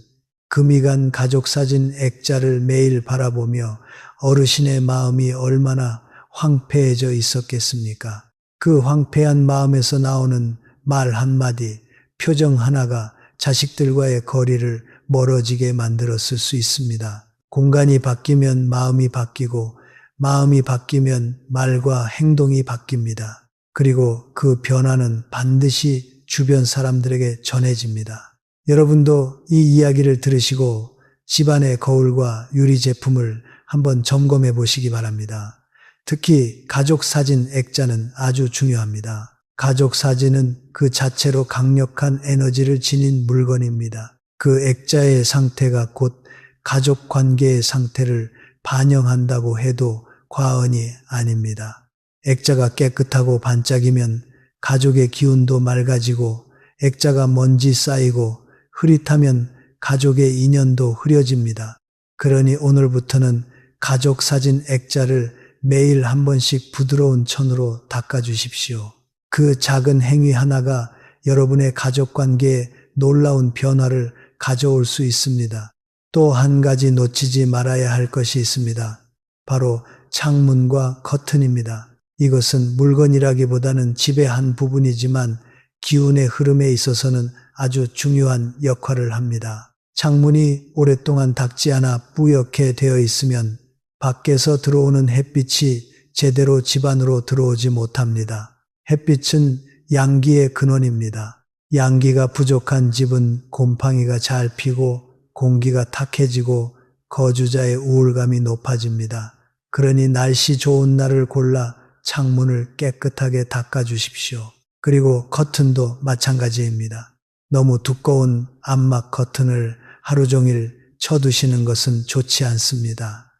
금이 간 가족사진 액자를 매일 바라보며 어르신의 마음이 얼마나 황폐해져 있었겠습니까? 그 황폐한 마음에서 나오는 말 한마디, 표정 하나가 자식들과의 거리를 멀어지게 만들었을 수 있습니다. 공간이 바뀌면 마음이 바뀌고 마음이 바뀌면 말과 행동이 바뀝니다. 그리고 그 변화는 반드시 주변 사람들에게 전해집니다. 여러분도 이 이야기를 들으시고 집안의 거울과 유리 제품을 한번 점검해 보시기 바랍니다. 특히 가족 사진 액자는 아주 중요합니다. 가족 사진은 그 자체로 강력한 에너지를 지닌 물건입니다. 그 액자의 상태가 곧 가족 관계의 상태를 반영한다고 해도 과언이 아닙니다. 액자가 깨끗하고 반짝이면 가족의 기운도 맑아지고 액자가 먼지 쌓이고 흐릿하면 가족의 인연도 흐려집니다. 그러니 오늘부터는 가족 사진 액자를 매일 한 번씩 부드러운 천으로 닦아주십시오. 그 작은 행위 하나가 여러분의 가족 관계에 놀라운 변화를 가져올 수 있습니다. 또 한 가지 놓치지 말아야 할 것이 있습니다. 바로 창문과 커튼입니다. 이것은 물건이라기보다는 집의 한 부분이지만 기운의 흐름에 있어서는 아주 중요한 역할을 합니다. 창문이 오랫동안 닫지 않아 뿌옇게 되어 있으면 밖에서 들어오는 햇빛이 제대로 집 안으로 들어오지 못합니다. 햇빛은 양기의 근원입니다. 양기가 부족한 집은 곰팡이가 잘 피고 공기가 탁해지고 거주자의 우울감이 높아집니다. 그러니 날씨 좋은 날을 골라 창문을 깨끗하게 닦아주십시오. 그리고 커튼도 마찬가지입니다. 너무 두꺼운 암막 커튼을 하루 종일 쳐두시는 것은 좋지 않습니다.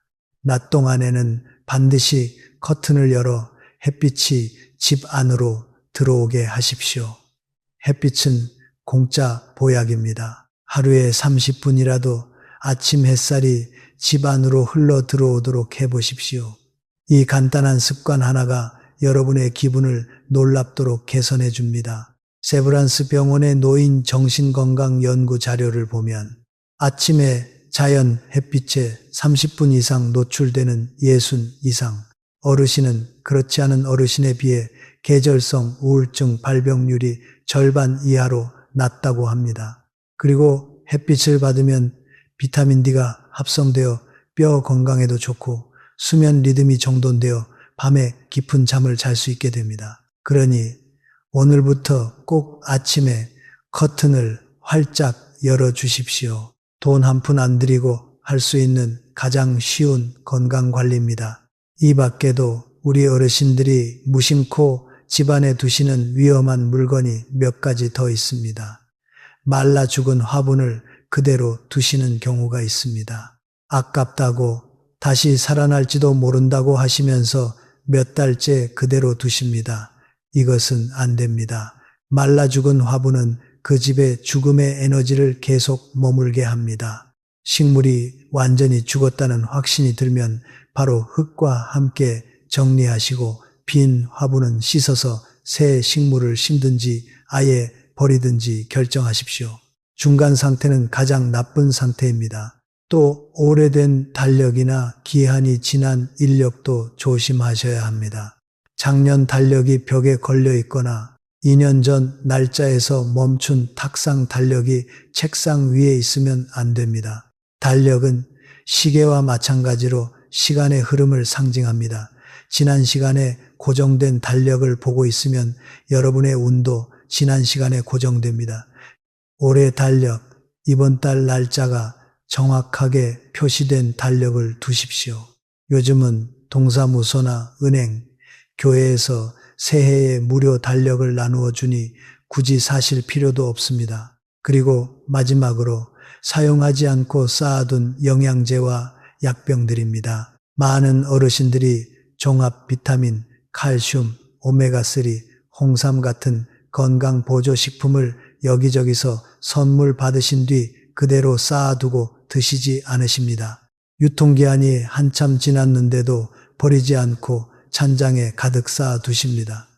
낮 동안에는 반드시 커튼을 열어 햇빛이 집 안으로 들어오게 하십시오. 햇빛은 공짜 보약입니다. 하루에 30분이라도 아침 햇살이 집 안으로 흘러 들어오도록 해보십시오. 이 간단한 습관 하나가 여러분의 기분을 놀랍도록 개선해 줍니다. 세브란스 병원의 노인 정신건강 연구 자료를 보면 아침에 자연 햇빛에 30분 이상 노출되는 60 이상, 어르신은 그렇지 않은 어르신에 비해 계절성 우울증 발병률이 절반 이하로 낮다고 합니다. 그리고 햇빛을 받으면 비타민 D가 합성되어 뼈 건강에도 좋고 수면 리듬이 정돈되어 밤에 깊은 잠을 잘 수 있게 됩니다. 그러니 오늘부터 꼭 아침에 커튼을 활짝 열어주십시오. 돈 한 푼 안 들이고 할 수 있는 가장 쉬운 건강관리입니다. 이 밖에도 우리 어르신들이 무심코 집안에 두시는 위험한 물건이 몇 가지 더 있습니다. 말라 죽은 화분을 그대로 두시는 경우가 있습니다. 아깝다고 다시 살아날지도 모른다고 하시면서 몇 달째 그대로 두십니다. 이것은 안 됩니다. 말라 죽은 화분은 그 집의 죽음의 에너지를 계속 머물게 합니다. 식물이 완전히 죽었다는 확신이 들면 바로 흙과 함께 정리하시고 빈 화분은 씻어서 새 식물을 심든지 아예 버리든지 결정하십시오. 중간 상태는 가장 나쁜 상태입니다. 또 오래된 달력이나 기한이 지난 인력도 조심하셔야 합니다. 작년 달력이 벽에 걸려 있거나 2년 전 날짜에서 멈춘 탁상 달력이 책상 위에 있으면 안 됩니다. 달력은 시계와 마찬가지로 시간의 흐름을 상징합니다. 지난 시간에 고정된 달력을 보고 있으면 여러분의 운도 지난 시간에 고정됩니다. 올해 달력, 이번 달 날짜가 정확하게 표시된 달력을 두십시오. 요즘은 동사무소나 은행, 교회에서 새해에 무료 달력을 나누어 주니 굳이 사실 필요도 없습니다. 그리고 마지막으로 사용하지 않고 쌓아둔 영양제와 약병들입니다. 많은 어르신들이 종합 비타민, 칼슘, 오메가3, 홍삼 같은 건강 보조식품을 여기저기서 선물 받으신 뒤 그대로 쌓아두고 드시지 않으십니다. 유통기한이 한참 지났는데도 버리지 않고 찬장에 가득 쌓아두십니다.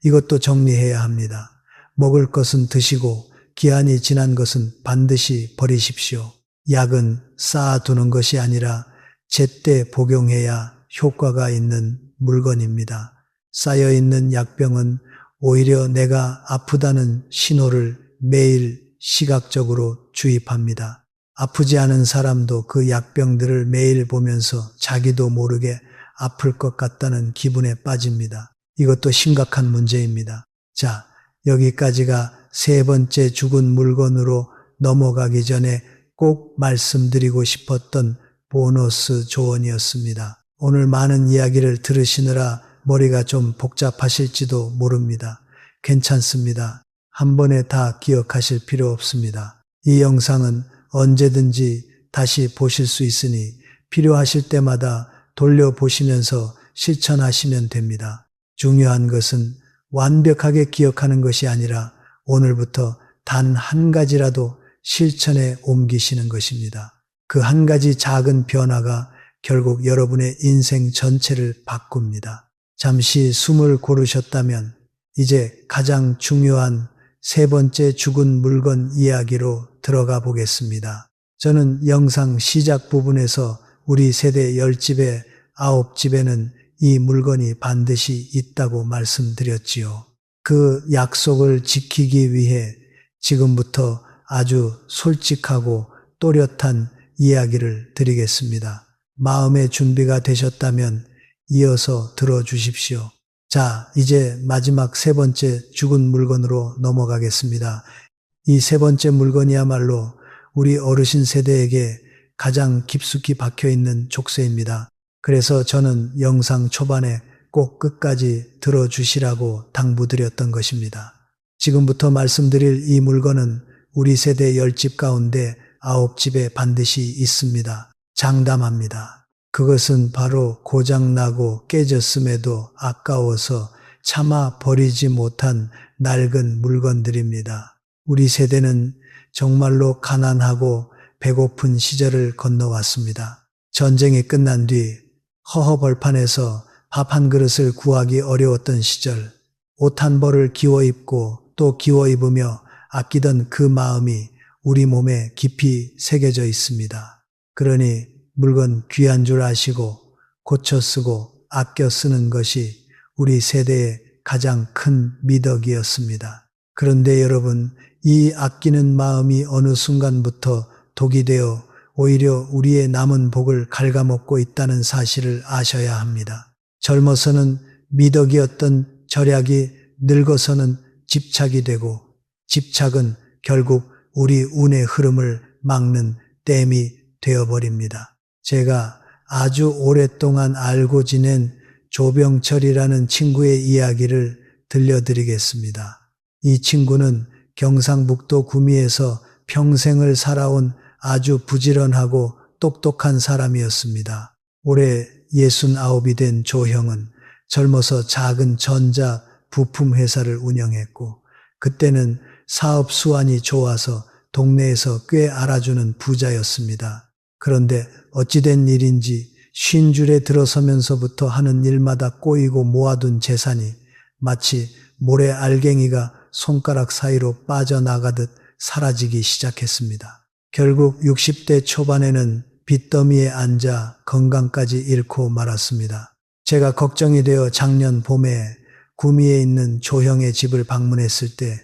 이것도 정리해야 합니다. 먹을 것은 드시고 기한이 지난 것은 반드시 버리십시오. 약은 쌓아두는 것이 아니라 제때 복용해야 효과가 있는 물건입니다. 쌓여있는 약병은 오히려 내가 아프다는 신호를 매일 시각적으로 주입합니다. 아프지 않은 사람도 그 약병들을 매일 보면서 자기도 모르게 아플 것 같다는 기분에 빠집니다. 이것도 심각한 문제입니다. 자, 여기까지가 세 번째 죽은 물건으로 넘어가기 전에 꼭 말씀드리고 싶었던 보너스 조언이었습니다. 오늘 많은 이야기를 들으시느라 머리가 좀 복잡하실지도 모릅니다. 괜찮습니다. 한 번에 다 기억하실 필요 없습니다. 이 영상은 언제든지 다시 보실 수 있으니 필요하실 때마다 돌려보시면서 실천하시면 됩니다. 중요한 것은 완벽하게 기억하는 것이 아니라 오늘부터 단 한 가지라도 실천에 옮기시는 것입니다. 그 한 가지 작은 변화가 결국 여러분의 인생 전체를 바꿉니다. 잠시 숨을 고르셨다면 이제 가장 중요한 세 번째 죽은 물건 이야기로 들어가 보겠습니다. 저는 영상 시작 부분에서 우리 세대 10집에 9집에는 이 물건이 반드시 있다고 말씀드렸지요. 그 약속을 지키기 위해 지금부터 아주 솔직하고 또렷한 이야기를 드리겠습니다. 마음의 준비가 되셨다면 이어서 들어주십시오. 자, 이제 마지막 세 번째 죽은 물건으로 넘어가겠습니다. 이 세 번째 물건이야말로 우리 어르신 세대에게 가장 깊숙이 박혀있는 족쇄입니다. 그래서 저는 영상 초반에 꼭 끝까지 들어주시라고 당부드렸던 것입니다. 지금부터 말씀드릴 이 물건은 우리 세대 10집 가운데 9집에 반드시 있습니다. 장담합니다. 그것은 바로 고장나고 깨졌음에도 아까워서 차마 버리지 못한 낡은 물건들입니다. 우리 세대는 정말로 가난하고 배고픈 시절을 건너왔습니다. 전쟁이 끝난 뒤 허허벌판에서 밥 한 그릇을 구하기 어려웠던 시절, 옷 한 벌을 기워 입고 또 기워 입으며 아끼던 그 마음이 우리 몸에 깊이 새겨져 있습니다. 그러니 물건 귀한 줄 아시고 고쳐 쓰고 아껴 쓰는 것이 우리 세대의 가장 큰 미덕이었습니다. 그런데 여러분, 이 아끼는 마음이 어느 순간부터 독이 되어 오히려 우리의 남은 복을 갉아먹고 있다는 사실을 아셔야 합니다. 젊어서는 미덕이었던 절약이 늙어서는 집착이 되고 집착은 결국 우리 운의 흐름을 막는 댐이 되어버립니다. 제가 아주 오랫동안 알고 지낸 조병철이라는 친구의 이야기를 들려드리겠습니다. 이 친구는 경상북도 구미에서 평생을 살아온 아주 부지런하고 똑똑한 사람이었습니다. 올해 69이 된 조형은 젊어서 작은 전자 부품 회사를 운영했고 그때는 사업 수완이 좋아서 동네에서 꽤 알아주는 부자였습니다. 그런데 어찌된 일인지 50줄에 들어서면서부터 하는 일마다 꼬이고 모아둔 재산이 마치 모래 알갱이가 손가락 사이로 빠져나가듯 사라지기 시작했습니다. 결국 60대 초반에는 빚더미에 앉아 건강까지 잃고 말았습니다. 제가 걱정이 되어 작년 봄에 구미에 있는 조형의 집을 방문했을 때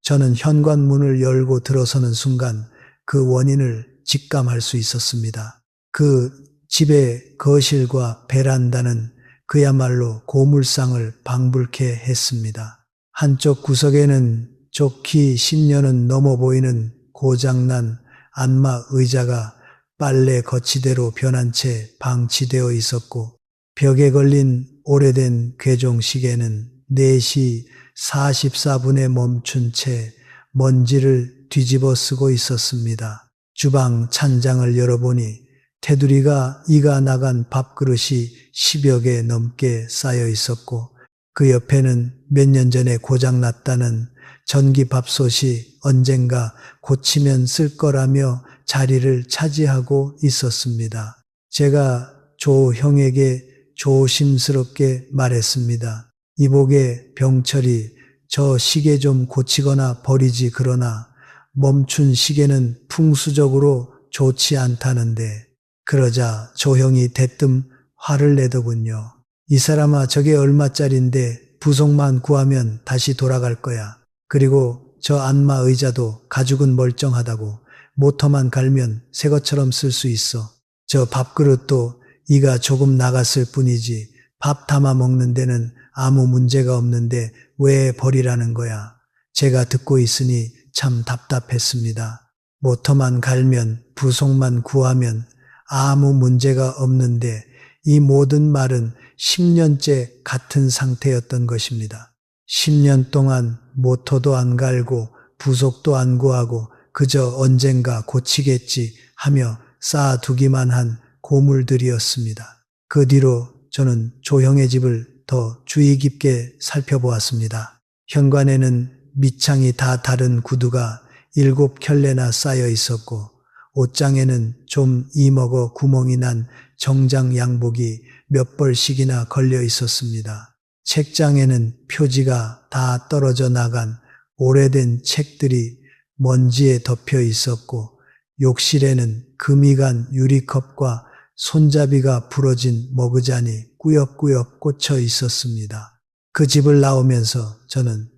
저는 현관문을 열고 들어서는 순간 그 원인을 직감할 수 있었습니다. 그 집의 거실과 베란다는 그야말로 고물상을 방불케 했습니다. 한쪽 구석에는 좋기 10년은 넘어 보이는 고장난 안마 의자가 빨래 거치대로 변한 채 방치되어 있었고 벽에 걸린 오래된 괴종시계는 4시 44분에 멈춘 채 먼지를 뒤집어 쓰고 있었습니다. 주방 찬장을 열어보니 테두리가 이가 나간 밥그릇이 10여 개 넘게 쌓여 있었고 그 옆에는 몇 년 전에 고장났다는 전기밥솥이 언젠가 고치면 쓸 거라며 자리를 차지하고 있었습니다. 제가 조 형에게 조심스럽게 말했습니다. 이복의 병철이 저 시계 좀 고치거나 버리지 그러나 멈춘 시계는 풍수적으로 좋지 않다는데 그러자 조형이 대뜸 화를 내더군요. 이 사람아 저게 얼마짜린데 부속만 구하면 다시 돌아갈 거야. 그리고 저 안마 의자도 가죽은 멀쩡하다고 모터만 갈면 새 것처럼 쓸 수 있어. 저 밥그릇도 이가 조금 나갔을 뿐이지 밥 담아 먹는 데는 아무 문제가 없는데 왜 버리라는 거야. 제가 듣고 있으니 참 답답했습니다. 모터만 갈면 부속만 구하면 아무 문제가 없는데 이 모든 말은 10년째 같은 상태였던 것입니다. 10년 동안 모터도 안 갈고 부속도 안 구하고 그저 언젠가 고치겠지 하며 쌓아두기만 한 고물들이었습니다. 그 뒤로 저는 조형의 집을 더 주의 깊게 살펴보았습니다. 현관에는 밑창이 다 다른 구두가 7켤레나 쌓여 있었고 옷장에는 좀 이먹어 구멍이 난 정장 양복이 몇 벌씩이나 걸려 있었습니다. 책장에는 표지가 다 떨어져 나간 오래된 책들이 먼지에 덮여 있었고 욕실에는 금이 간 유리컵과 손잡이가 부러진 머그잔이 꾸역꾸역 꽂혀 있었습니다. 그 집을 나오면서 저는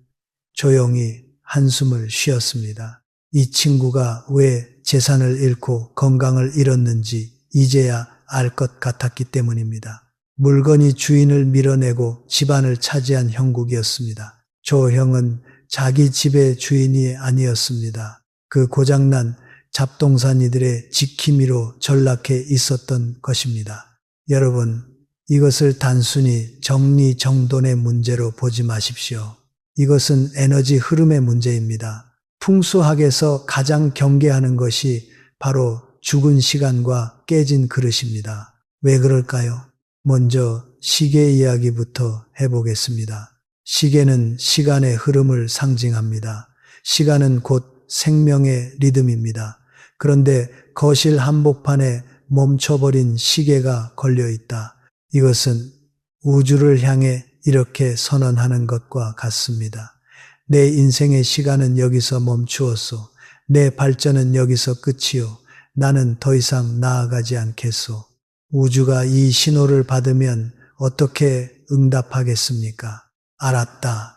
조용히 한숨을 쉬었습니다. 이 친구가 왜 재산을 잃고 건강을 잃었는지 이제야 알 것 같았기 때문입니다. 물건이 주인을 밀어내고 집안을 차지한 형국이었습니다. 조형은 자기 집의 주인이 아니었습니다. 그 고장난 잡동사니들의 지킴이로 전락해 있었던 것입니다. 여러분, 이것을 단순히 정리정돈의 문제로 보지 마십시오. 이것은 에너지 흐름의 문제입니다. 풍수학에서 가장 경계하는 것이 바로 죽은 시간과 깨진 그릇입니다. 왜 그럴까요? 먼저 시계 이야기부터 해보겠습니다. 시계는 시간의 흐름을 상징합니다. 시간은 곧 생명의 리듬입니다. 그런데 거실 한복판에 멈춰버린 시계가 걸려있다. 이것은 우주를 향해 이렇게 선언하는 것과 같습니다. 내 인생의 시간은 여기서 멈추었소. 내 발전은 여기서 끝이요. 나는 더 이상 나아가지 않겠소. 우주가 이 신호를 받으면 어떻게 응답하겠습니까? 알았다.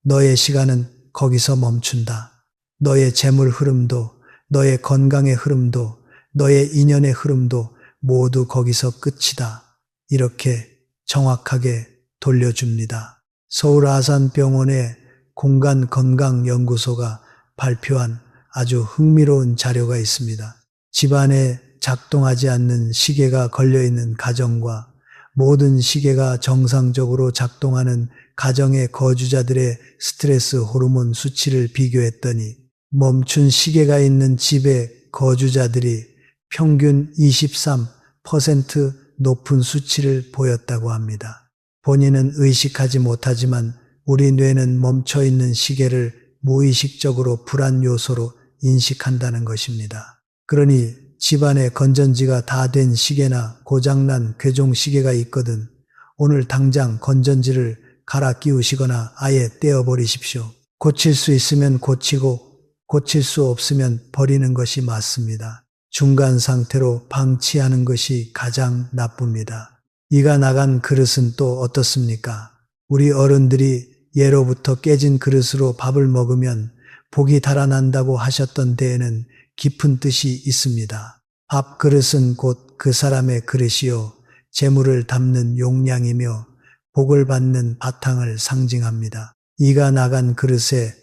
너의 시간은 거기서 멈춘다. 너의 재물 흐름도, 너의 건강의 흐름도, 너의 인연의 흐름도 모두 거기서 끝이다. 이렇게 정확하게 돌려줍니다. 서울 아산병원의 공간건강연구소가 발표한 아주 흥미로운 자료가 있습니다. 집안에 작동하지 않는 시계가 걸려있는 가정과 모든 시계가 정상적으로 작동하는 가정의 거주자들의 스트레스 호르몬 수치를 비교했더니 멈춘 시계가 있는 집의 거주자들이 평균 23% 높은 수치를 보였다고 합니다. 본인은 의식하지 못하지만 우리 뇌는 멈춰있는 시계를 무의식적으로 불안 요소로 인식한다는 것입니다. 그러니 집안에 건전지가 다 된 시계나 고장난 괴종 시계가 있거든 오늘 당장 건전지를 갈아 끼우시거나 아예 떼어버리십시오. 고칠 수 있으면 고치고 고칠 수 없으면 버리는 것이 맞습니다. 중간 상태로 방치하는 것이 가장 나쁩니다. 이가 나간 그릇은 또 어떻습니까? 우리 어른들이 예로부터 깨진 그릇으로 밥을 먹으면 복이 달아난다고 하셨던 데에는 깊은 뜻이 있습니다. 밥그릇은 곧 그 사람의 그릇이요 재물을 담는 용량이며 복을 받는 바탕을 상징합니다. 이가 나간 그릇에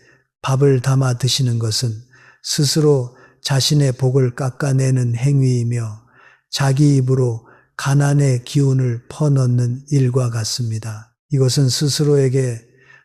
밥을 담아 드시는 것은 스스로 자신의 복을 깎아내는 행위이며 자기 입으로 가난의 기운을 퍼넣는 일과 같습니다. 이것은 스스로에게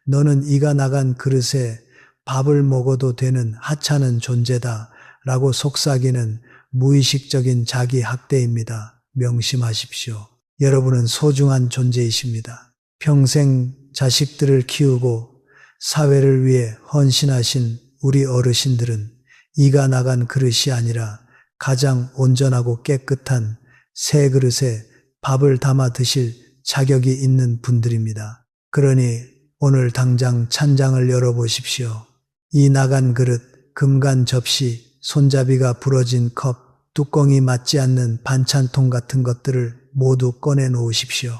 너는 이가 나간 그릇에 밥을 먹어도 되는 하찮은 존재다 라고 속삭이는 무의식적인 자기 학대입니다. 명심하십시오. 여러분은 소중한 존재이십니다. 평생 자식들을 키우고 사회를 위해 헌신하신 우리 어르신들은 이가 나간 그릇이 아니라 가장 온전하고 깨끗한 새 그릇에 밥을 담아 드실 자격이 있는 분들입니다. 그러니 오늘 당장 찬장을 열어보십시오. 이 나간 그릇, 금간 접시, 손잡이가 부러진 컵, 뚜껑이 맞지 않는 반찬통 같은 것들을 모두 꺼내 놓으십시오.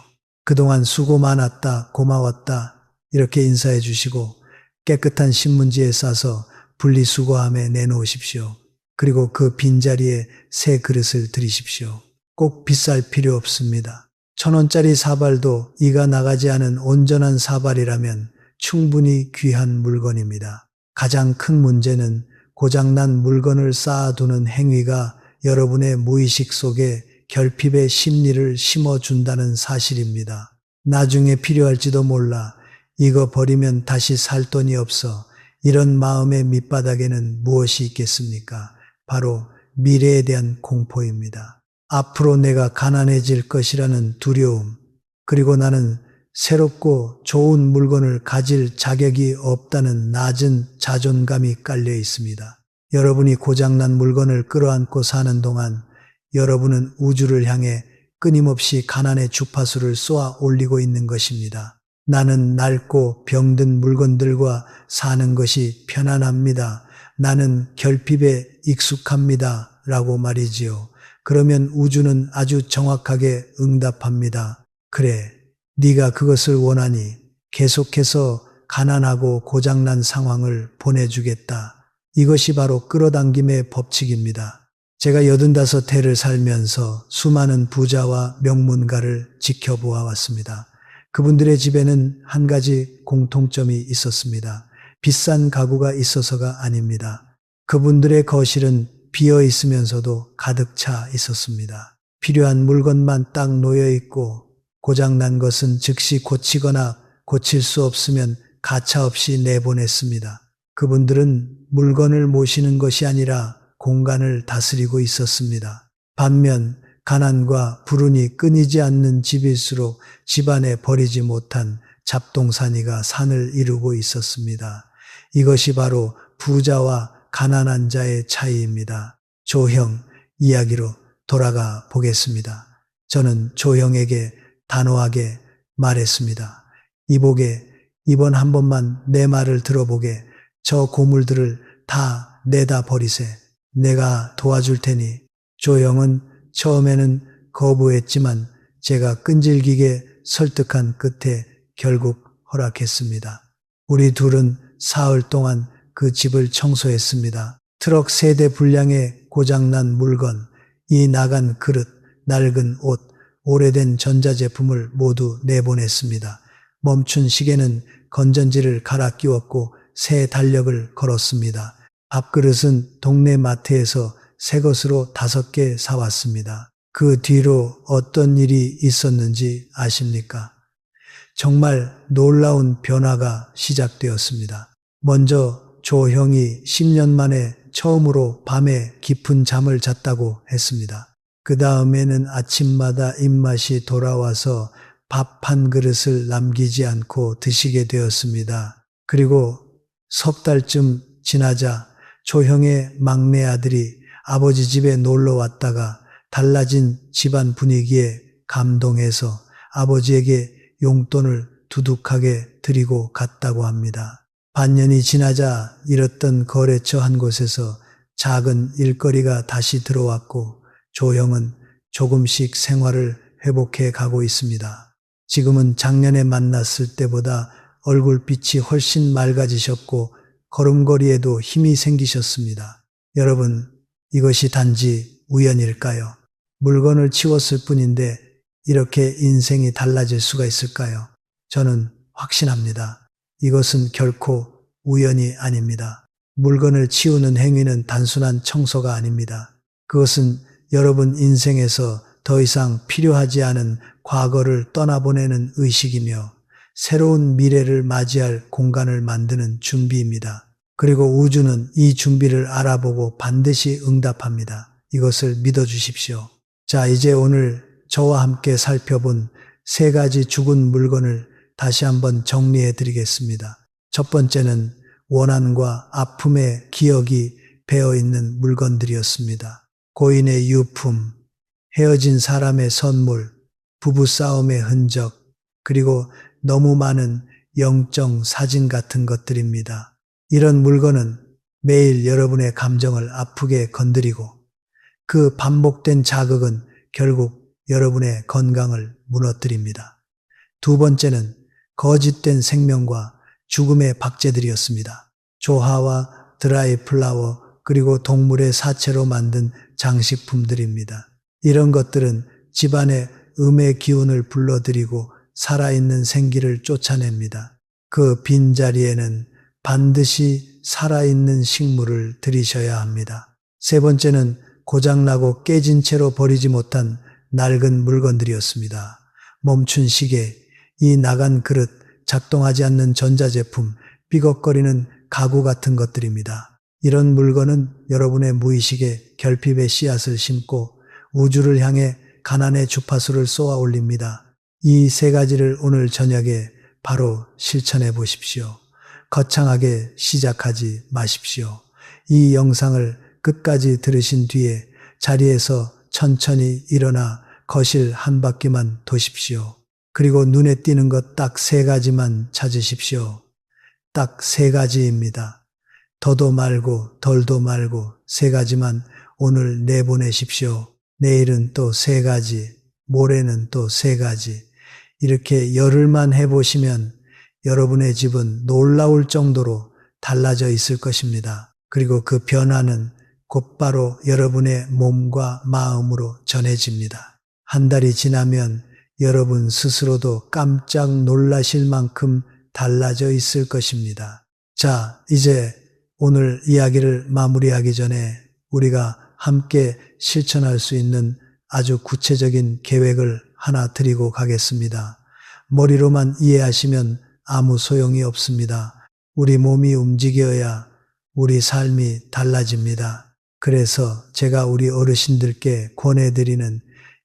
그동안 수고 많았다, 고마웠다 이렇게 인사해 주시고 깨끗한 신문지에 싸서 분리수거함에 내놓으십시오. 그리고 그 빈자리에 새 그릇을 들이십시오. 꼭 비쌀 필요 없습니다. 1,000원짜리 사발도 이가 나가지 않은 온전한 사발이라면 충분히 귀한 물건입니다. 가장 큰 문제는 고장난 물건을 쌓아두는 행위가 여러분의 무의식 속에 결핍의 심리를 심어준다는 사실입니다. 나중에 필요할지도 몰라 이거 버리면 다시 살 돈이 없어 이런 마음의 밑바닥에는 무엇이 있겠습니까? 바로 미래에 대한 공포입니다. 앞으로 내가 가난해질 것이라는 두려움, 그리고 나는 새롭고 좋은 물건을 가질 자격이 없다는 낮은 자존감이 깔려 있습니다. 여러분이 고장난 물건을 끌어안고 사는 동안 여러분은 우주를 향해 끊임없이 가난의 주파수를 쏘아 올리고 있는 것입니다. 나는 낡고 병든 물건들과 사는 것이 편안합니다. 나는 결핍에 익숙합니다. 라고 말이지요. 그러면 우주는 아주 정확하게 응답합니다. 그래, 네가 그것을 원하니 계속해서 가난하고 고장난 상황을 보내주겠다. 이것이 바로 끌어당김의 법칙입니다. 제가 85해를 살면서 수많은 부자와 명문가를 지켜보아 왔습니다. 그분들의 집에는 한 가지 공통점이 있었습니다. 비싼 가구가 있어서가 아닙니다. 그분들의 거실은 비어 있으면서도 가득 차 있었습니다. 필요한 물건만 딱 놓여 있고 고장난 것은 즉시 고치거나 고칠 수 없으면 가차없이 내보냈습니다. 그분들은 물건을 모시는 것이 아니라 공간을 다스리고 있었습니다. 반면 가난과 불운이 끊이지 않는 집일수록 집안에 버리지 못한 잡동사니가 산을 이루고 있었습니다. 이것이 바로 부자와 가난한 자의 차이입니다. 조형 이야기로 돌아가 보겠습니다. 저는 조형에게 단호하게 말했습니다. 이보게, 이번 한 번만 내 말을 들어보게. 저 고물들을 다 내다 버리세. 내가 도와줄 테니. 조형은 처음에는 거부했지만 제가 끈질기게 설득한 끝에 결국 허락했습니다. 우리 둘은 사흘 동안 그 집을 청소했습니다. 트럭 3대 분량의 고장난 물건, 이 나간 그릇, 낡은 옷, 오래된 전자제품을 모두 내보냈습니다. 멈춘 시계는 건전지를 갈아 끼웠고 새 달력을 걸었습니다. 밥그릇은 동네 마트에서 새 것으로 5개 사왔습니다. 그 뒤로 어떤 일이 있었는지 아십니까? 정말 놀라운 변화가 시작되었습니다. 먼저 조형이 10년 만에 처음으로 밤에 깊은 잠을 잤다고 했습니다. 그 다음에는 아침마다 입맛이 돌아와서 밥 한 그릇을 남기지 않고 드시게 되었습니다. 그리고 석 달쯤 지나자 조형의 막내 아들이 아버지 집에 놀러 왔다가 달라진 집안 분위기에 감동해서 아버지에게 용돈을 두둑하게 드리고 갔다고 합니다. 반년이 지나자 잃었던 거래처 한 곳에서 작은 일거리가 다시 들어왔고 조형은 조금씩 생활을 회복해 가고 있습니다. 지금은 작년에 만났을 때보다 얼굴빛이 훨씬 맑아지셨고 걸음걸이에도 힘이 생기셨습니다. 여러분, 이것이 단지 우연일까요? 물건을 치웠을 뿐인데 이렇게 인생이 달라질 수가 있을까요? 저는 확신합니다. 이것은 결코 우연이 아닙니다. 물건을 치우는 행위는 단순한 청소가 아닙니다. 그것은 여러분 인생에서 더 이상 필요하지 않은 과거를 떠나보내는 의식이며 새로운 미래를 맞이할 공간을 만드는 준비입니다. 그리고 우주는 이 준비를 알아보고 반드시 응답합니다. 이것을 믿어주십시오. 자, 이제 오늘 저와 함께 살펴본 3가지 죽은 물건을 다시 한번 정리해 드리겠습니다. 첫 번째는 원한과 아픔의 기억이 배어 있는 물건들이었습니다. 고인의 유품, 헤어진 사람의 선물, 부부싸움의 흔적, 그리고 너무 많은 영정 사진 같은 것들입니다. 이런 물건은 매일 여러분의 감정을 아프게 건드리고 그 반복된 자극은 결국 여러분의 건강을 무너뜨립니다. 두 번째는 거짓된 생명과 죽음의 박제들이었습니다. 조화와 드라이 플라워 그리고 동물의 사체로 만든 장식품들입니다. 이런 것들은 집안에 음의 기운을 불러들이고 살아있는 생기를 쫓아냅니다. 그 빈자리에는 반드시 살아있는 식물을 들이셔야 합니다. 세 번째는 고장나고 깨진 채로 버리지 못한 낡은 물건들이었습니다. 멈춘 시계, 이 나간 그릇, 작동하지 않는 전자제품, 삐걱거리는 가구 같은 것들입니다. 이런 물건은 여러분의 무의식에 결핍의 씨앗을 심고 우주를 향해 가난의 주파수를 쏘아 올립니다. 이 세 가지를 오늘 저녁에 바로 실천해 보십시오. 거창하게 시작하지 마십시오. 이 영상을 끝까지 들으신 뒤에 자리에서 천천히 일어나 거실 한 바퀴만 도십시오. 그리고 눈에 띄는 것 딱 세 가지만 찾으십시오. 딱 세 가지입니다. 더도 말고 덜도 말고 세 가지만 오늘 내보내십시오. 내일은 또 세 가지, 모레는 또 세 가지. 이렇게 열흘만 해보시면 여러분의 집은 놀라울 정도로 달라져 있을 것입니다. 그리고 그 변화는 곧바로 여러분의 몸과 마음으로 전해집니다. 한 달이 지나면 여러분 스스로도 깜짝 놀라실 만큼 달라져 있을 것입니다. 자, 이제 오늘 이야기를 마무리하기 전에 우리가 함께 실천할 수 있는 아주 구체적인 계획을 하나 드리고 가겠습니다. 머리로만 이해하시면 아무 소용이 없습니다. 우리 몸이 움직여야 우리 삶이 달라집니다. 그래서 제가 우리 어르신들께 권해드리는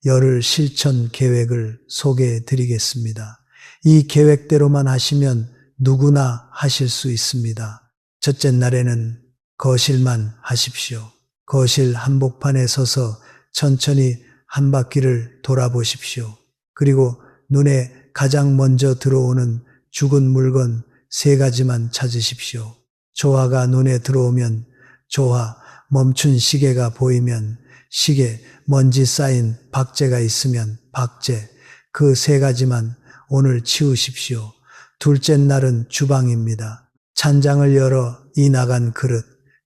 열흘 실천 계획을 소개해 드리겠습니다. 이 계획대로만 하시면 누구나 하실 수 있습니다. 첫째 날에는 거실만 하십시오. 거실 한복판에 서서 천천히 한 바퀴를 돌아보십시오. 그리고 눈에 가장 먼저 들어오는 죽은 물건 세 가지만 찾으십시오. 조화가 눈에 들어오면 조화, 멈춘 시계가 보이면 시계, 먼지 쌓인 박제가 있으면 박제, 그 세 가지만 오늘 치우십시오. 둘째 날은 주방입니다. 찬장을 열어 이 나간 그릇,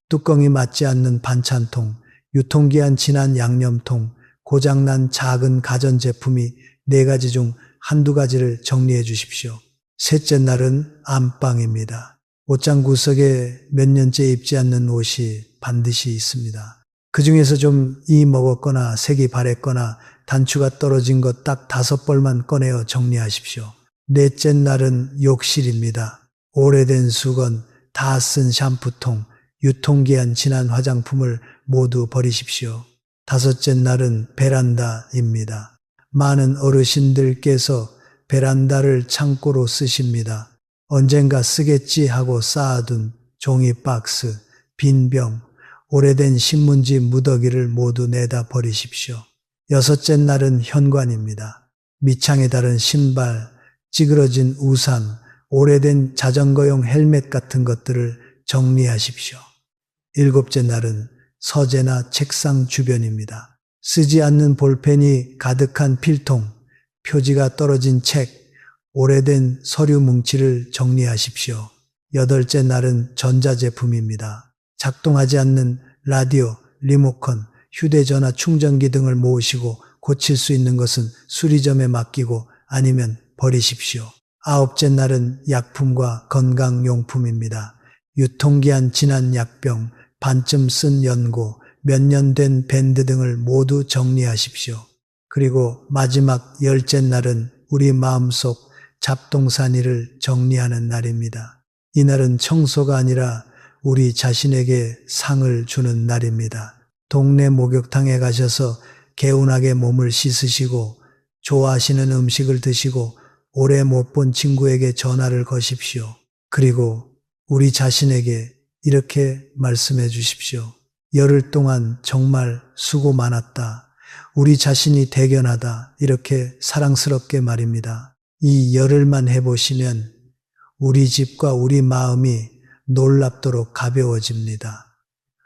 뚜껑이 맞지 않는 반찬통, 유통기한 지난 양념통, 고장난 작은 가전제품이 네 가지 중 한두 가지를 정리해 주십시오. 셋째 날은 안방입니다. 옷장 구석에 몇 년째 입지 않는 옷이 반드시 있습니다. 그 중에서 좀 이 먹었거나 색이 바랬거나 단추가 떨어진 것 딱 5벌만 꺼내어 정리하십시오. 넷째 날은 욕실입니다. 오래된 수건, 다 쓴 샴푸통, 유통기한 지난 화장품을 모두 버리십시오. 다섯째 날은 베란다입니다. 많은 어르신들께서 베란다를 창고로 쓰십니다. 언젠가 쓰겠지 하고 쌓아둔 종이 박스, 빈 병, 오래된 신문지 무더기를 모두 내다 버리십시오. 여섯째 날은 현관입니다. 밑창에 달은 신발, 찌그러진 우산, 오래된 자전거용 헬멧 같은 것들을 정리하십시오. 일곱째 날은 서재나 책상 주변입니다. 쓰지 않는 볼펜이 가득한 필통, 표지가 떨어진 책, 오래된 서류 뭉치를 정리하십시오. 여덟째 날은 전자제품입니다. 작동하지 않는 라디오, 리모컨, 휴대전화 충전기 등을 모으시고 고칠 수 있는 것은 수리점에 맡기고 아니면 버리십시오. 아홉째 날은 약품과 건강용품입니다. 유통기한 지난 약병, 반쯤 쓴 연고, 몇 년 된 밴드 등을 모두 정리하십시오. 그리고 마지막 10째 날은 우리 마음속 잡동사니를 정리하는 날입니다. 이날은 청소가 아니라 우리 자신에게 상을 주는 날입니다. 동네 목욕탕에 가셔서 개운하게 몸을 씻으시고 좋아하시는 음식을 드시고 오래 못 본 친구에게 전화를 거십시오. 그리고 우리 자신에게 이렇게 말씀해 주십시오. 열흘 동안 정말 수고 많았다. 우리 자신이 대견하다. 이렇게 사랑스럽게 말입니다. 이 열흘만 해보시면 우리 집과 우리 마음이 놀랍도록 가벼워집니다.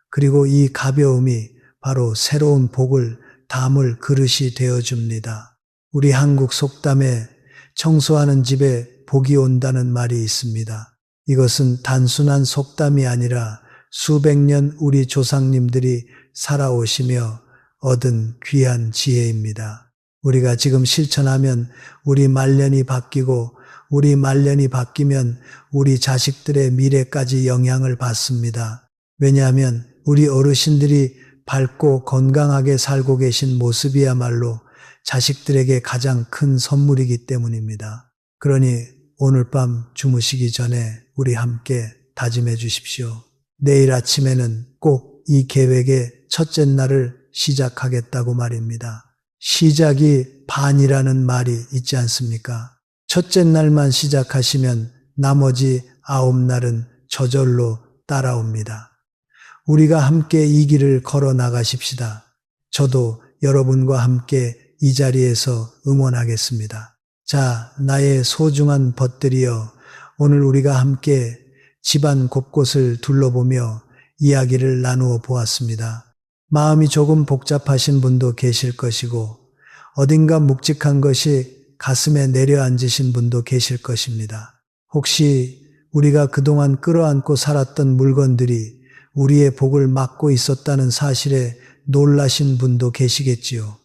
그리고 이 가벼움이 바로 새로운 복을 담을 그릇이 되어줍니다. 우리 한국 속담에 청소하는 집에 복이 온다는 말이 있습니다. 이것은 단순한 속담이 아니라 수백 년 우리 조상님들이 살아오시며 얻은 귀한 지혜입니다. 우리가 지금 실천하면 우리 말년이 바뀌고 우리 말년이 바뀌면 우리 자식들의 미래까지 영향을 받습니다. 왜냐하면 우리 어르신들이 밝고 건강하게 살고 계신 모습이야말로 자식들에게 가장 큰 선물이기 때문입니다. 그러니 오늘 밤 주무시기 전에 우리 함께 다짐해 주십시오. 내일 아침에는 꼭 이 계획의 첫째 날을 시작하겠다고 말입니다. 시작이 반이라는 말이 있지 않습니까? 첫째 날만 시작하시면 나머지 9날은 저절로 따라옵니다. 우리가 함께 이 길을 걸어 나가십시다. 저도 여러분과 함께 이 자리에서 응원하겠습니다. 자, 나의 소중한 벗들이여, 오늘 우리가 함께 집안 곳곳을 둘러보며 이야기를 나누어 보았습니다. 마음이 조금 복잡하신 분도 계실 것이고 어딘가 묵직한 것이 가슴에 내려앉으신 분도 계실 것입니다. 혹시 우리가 그동안 끌어안고 살았던 물건들이 우리의 복을 막고 있었다는 사실에 놀라신 분도 계시겠지요.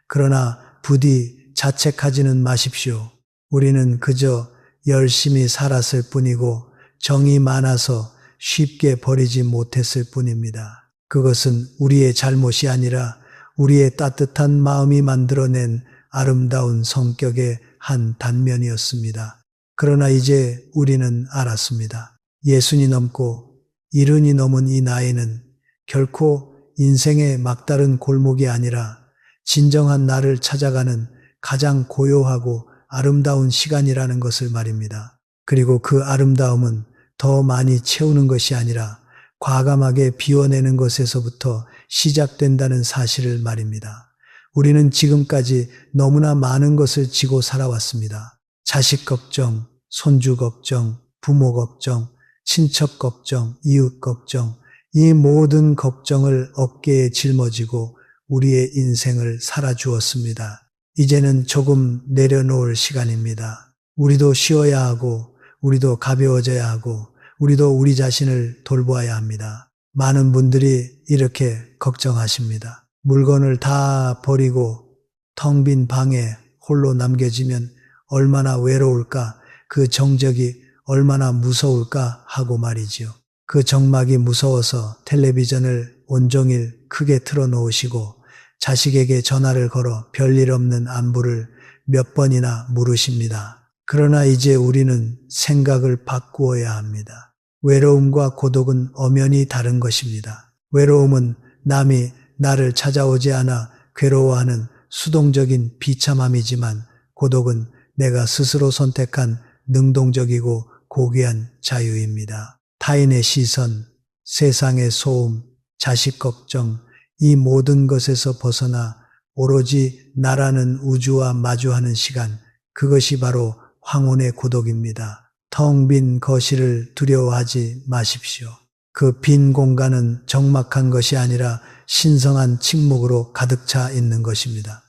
그러나 부디 자책하지는 마십시오. 우리는 그저 열심히 살았을 뿐이고 정이 많아서 쉽게 버리지 못했을 뿐입니다. 그것은 우리의 잘못이 아니라 우리의 따뜻한 마음이 만들어낸 아름다운 성격의 한 단면이었습니다. 그러나 이제 우리는 알았습니다. 60이 넘고 70이 넘은 이 나이는 결코 인생의 막다른 골목이 아니라 진정한 나를 찾아가는 가장 고요하고 아름다운 시간이라는 것을 말입니다. 그리고 그 아름다움은 더 많이 채우는 것이 아니라 과감하게 비워내는 것에서부터 시작된다는 사실을 말입니다. 우리는 지금까지 너무나 많은 것을 지고 살아왔습니다. 자식 걱정, 손주 걱정, 부모 걱정, 친척 걱정, 이웃 걱정, 이 모든 걱정을 어깨에 짊어지고 우리의 인생을 살아주었습니다. 이제는 조금 내려놓을 시간입니다. 우리도 쉬어야 하고 우리도 가벼워져야 하고 우리도 우리 자신을 돌보아야 합니다. 많은 분들이 이렇게 걱정하십니다. 물건을 다 버리고 텅 빈 방에 홀로 남겨지면 얼마나 외로울까, 그 정적이 얼마나 무서울까 하고 말이지요. 그 정막이 무서워서 텔레비전을 온종일 크게 틀어놓으시고 자식에게 전화를 걸어 별일 없는 안부를 몇 번이나 물으십니다. 그러나 이제 우리는 생각을 바꾸어야 합니다. 외로움과 고독은 엄연히 다른 것입니다. 외로움은 남이 나를 찾아오지 않아 괴로워하는 수동적인 비참함이지만 고독은 내가 스스로 선택한 능동적이고 고귀한 자유입니다. 타인의 시선, 세상의 소음, 자식 걱정, 이 모든 것에서 벗어나 오로지 나라는 우주와 마주하는 시간, 그것이 바로 황혼의 고독입니다. 텅 빈 거실을 두려워하지 마십시오. 그 빈 공간은 적막한 것이 아니라 신성한 침묵으로 가득 차 있는 것입니다.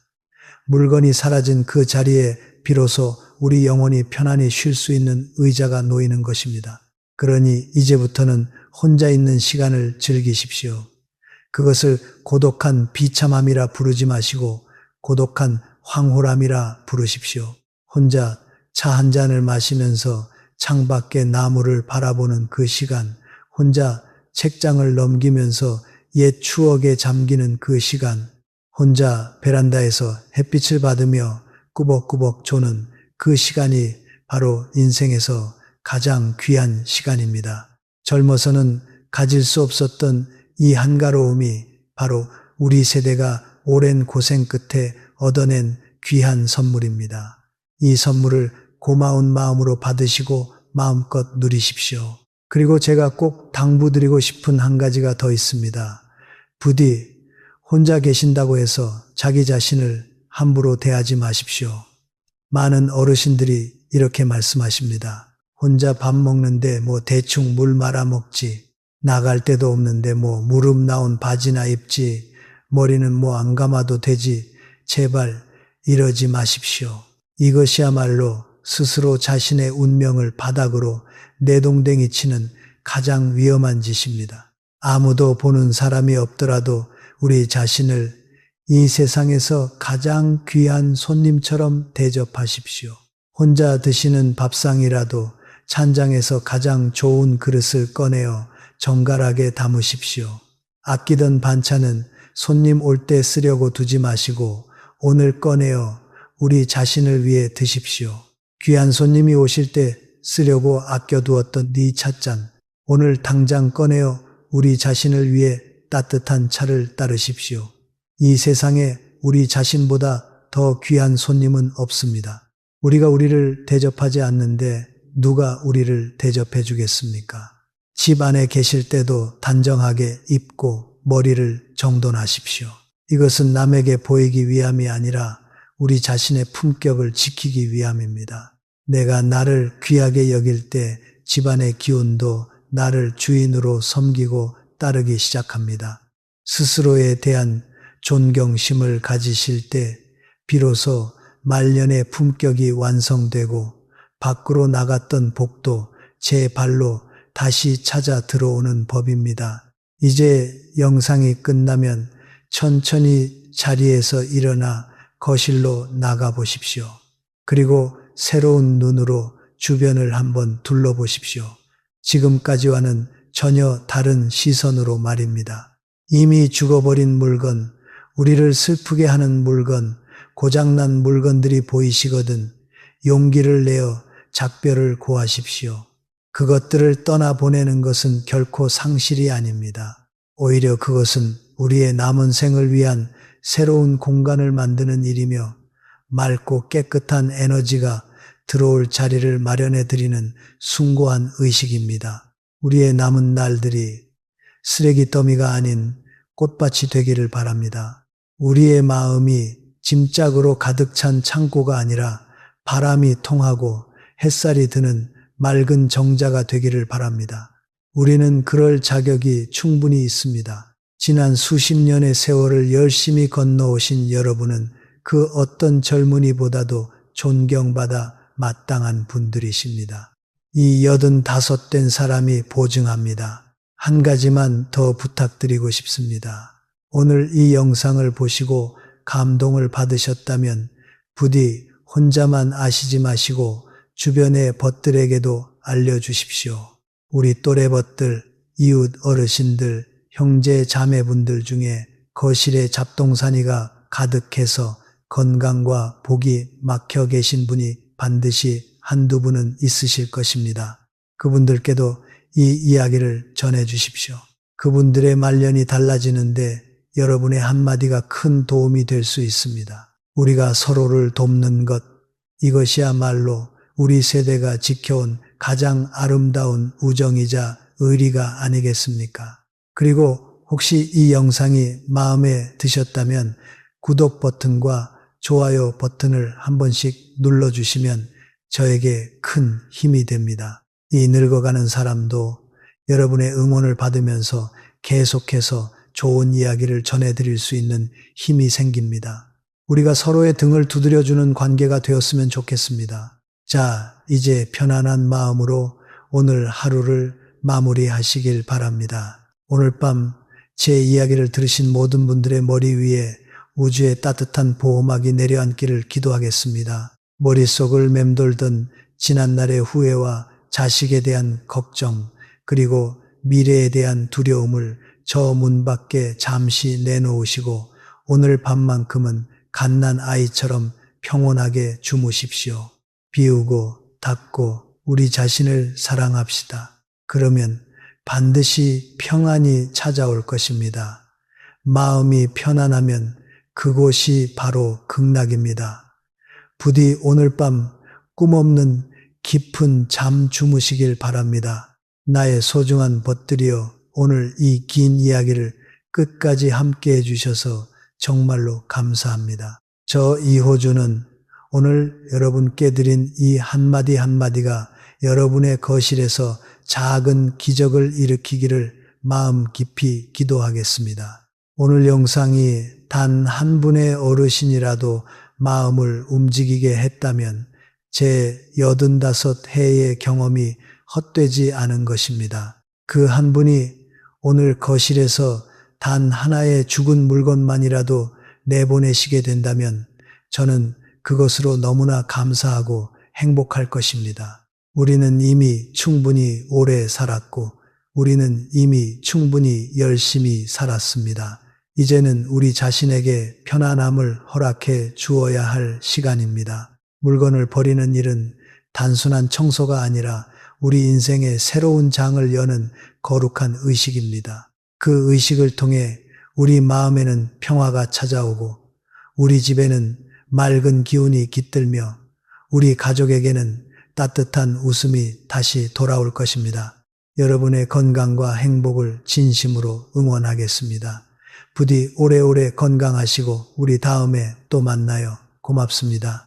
물건이 사라진 그 자리에 비로소 우리 영혼이 편안히 쉴 수 있는 의자가 놓이는 것입니다. 그러니 이제부터는 혼자 있는 시간을 즐기십시오. 그것을 고독한 비참함이라 부르지 마시고 고독한 황홀함이라 부르십시오. 혼자 차 한 잔을 마시면서 창밖의 나무를 바라보는 그 시간, 혼자 책장을 넘기면서 옛 추억에 잠기는 그 시간, 혼자 베란다에서 햇빛을 받으며 꾸벅꾸벅 조는 그 시간이 바로 인생에서 가장 귀한 시간입니다. 젊어서는 가질 수 없었던 이 한가로움이 바로 우리 세대가 오랜 고생 끝에 얻어낸 귀한 선물입니다. 이 선물을 고마운 마음으로 받으시고 마음껏 누리십시오. 그리고 제가 꼭 당부드리고 싶은 한 가지가 더 있습니다. 부디 혼자 계신다고 해서 자기 자신을 함부로 대하지 마십시오. 많은 어르신들이 이렇게 말씀하십니다. 혼자 밥 먹는데 대충 물 말아 먹지. 나갈 데도 없는데 무릎 나온 바지나 입지. 머리는 안 감아도 되지. 제발 이러지 마십시오. 이것이야말로 스스로 자신의 운명을 바닥으로 내동댕이 치는 가장 위험한 짓입니다. 아무도 보는 사람이 없더라도 우리 자신을 이 세상에서 가장 귀한 손님처럼 대접하십시오. 혼자 드시는 밥상이라도 찬장에서 가장 좋은 그릇을 꺼내어 정갈하게 담으십시오. 아끼던 반찬은 손님 올 때 쓰려고 두지 마시고 오늘 꺼내어 우리 자신을 위해 드십시오. 귀한 손님이 오실 때 쓰려고 아껴두었던 네 찻잔, 오늘 당장 꺼내어 우리 자신을 위해 따뜻한 차를 따르십시오. 이 세상에 우리 자신보다 더 귀한 손님은 없습니다. 우리가 우리를 대접하지 않는데 누가 우리를 대접해 주겠습니까? 집 안에 계실 때도 단정하게 입고 머리를 정돈하십시오. 이것은 남에게 보이기 위함이 아니라 우리 자신의 품격을 지키기 위함입니다. 내가 나를 귀하게 여길 때 집안의 기운도 나를 주인으로 섬기고 따르기 시작합니다. 스스로에 대한 존경심을 가지실 때 비로소 말년의 품격이 완성되고 밖으로 나갔던 복도 제 발로 다시 찾아 들어오는 법입니다. 이제 영상이 끝나면 천천히 자리에서 일어나 거실로 나가 보십시오. 그리고 새로운 눈으로 주변을 한번 둘러보십시오. 지금까지와는 전혀 다른 시선으로 말입니다. 이미 죽어버린 물건, 우리를 슬프게 하는 물건, 고장난 물건들이 보이시거든 용기를 내어 작별을 고하십시오. 그것들을 떠나보내는 것은 결코 상실이 아닙니다. 오히려 그것은 우리의 남은 생을 위한 새로운 공간을 만드는 일이며 맑고 깨끗한 에너지가 들어올 자리를 마련해 드리는 숭고한 의식입니다. 우리의 남은 날들이 쓰레기 더미가 아닌 꽃밭이 되기를 바랍니다. 우리의 마음이 짐짝으로 가득 찬 창고가 아니라 바람이 통하고 햇살이 드는 맑은 정자가 되기를 바랍니다. 우리는 그럴 자격이 충분히 있습니다. 지난 수십 년의 세월을 열심히 건너오신 여러분은 그 어떤 젊은이보다도 존경받아 마땅한 분들이십니다. 이 85된 사람이 보증합니다. 한 가지만 더 부탁드리고 싶습니다. 오늘 이 영상을 보시고 감동을 받으셨다면 부디 혼자만 아시지 마시고 주변의 벗들에게도 알려주십시오. 우리 또래 벗들, 이웃 어르신들, 형제 자매분들 중에 거실에 잡동사니가 가득해서 건강과 복이 막혀 계신 분이 반드시 한두 분은 있으실 것입니다. 그분들께도 이 이야기를 전해 주십시오. 그분들의 말년이 달라지는데 여러분의 한마디가 큰 도움이 될 수 있습니다. 우리가 서로를 돕는 것, 이것이야말로 우리 세대가 지켜온 가장 아름다운 우정이자 의리가 아니겠습니까? 그리고 혹시 이 영상이 마음에 드셨다면 구독 버튼과 좋아요 버튼을 한 번씩 눌러주시면 저에게 큰 힘이 됩니다. 이 늙어가는 사람도 여러분의 응원을 받으면서 계속해서 좋은 이야기를 전해드릴 수 있는 힘이 생깁니다. 우리가 서로의 등을 두드려주는 관계가 되었으면 좋겠습니다. 자, 이제 편안한 마음으로 오늘 하루를 마무리하시길 바랍니다. 오늘 밤 제 이야기를 들으신 모든 분들의 머리 위에 우주의 따뜻한 보호막이 내려앉기를 기도하겠습니다. 머릿속을 맴돌던 지난날의 후회와 자식에 대한 걱정, 그리고 미래에 대한 두려움을 저 문 밖에 잠시 내놓으시고 오늘 밤만큼은 갓난 아이처럼 평온하게 주무십시오. 비우고 닫고 우리 자신을 사랑합시다. 그러면 반드시 평안이 찾아올 것입니다. 마음이 편안하면 그곳이 바로 극락입니다. 부디 오늘 밤 꿈 없는 깊은 잠 주무시길 바랍니다. 나의 소중한 벗들이여, 오늘 이 긴 이야기를 끝까지 함께 해주셔서 정말로 감사합니다. 저 이호주는 오늘 여러분께 드린 이 한마디 한마디가 여러분의 거실에서 작은 기적을 일으키기를 마음 깊이 기도하겠습니다. 오늘 영상이 단 한 분의 어르신이라도 마음을 움직이게 했다면 제 85해의 경험이 헛되지 않은 것입니다. 그 한 분이 오늘 거실에서 단 하나의 죽은 물건만이라도 내보내시게 된다면 저는 그것으로 너무나 감사하고 행복할 것입니다. 우리는 이미 충분히 오래 살았고 우리는 이미 충분히 열심히 살았습니다. 이제는 우리 자신에게 편안함을 허락해 주어야 할 시간입니다. 물건을 버리는 일은 단순한 청소가 아니라 우리 인생의 새로운 장을 여는 거룩한 의식입니다. 그 의식을 통해 우리 마음에는 평화가 찾아오고 우리 집에는 맑은 기운이 깃들며 우리 가족에게는 따뜻한 웃음이 다시 돌아올 것입니다. 여러분의 건강과 행복을 진심으로 응원하겠습니다. 부디 오래오래 건강하시고 우리 다음에 또 만나요. 고맙습니다.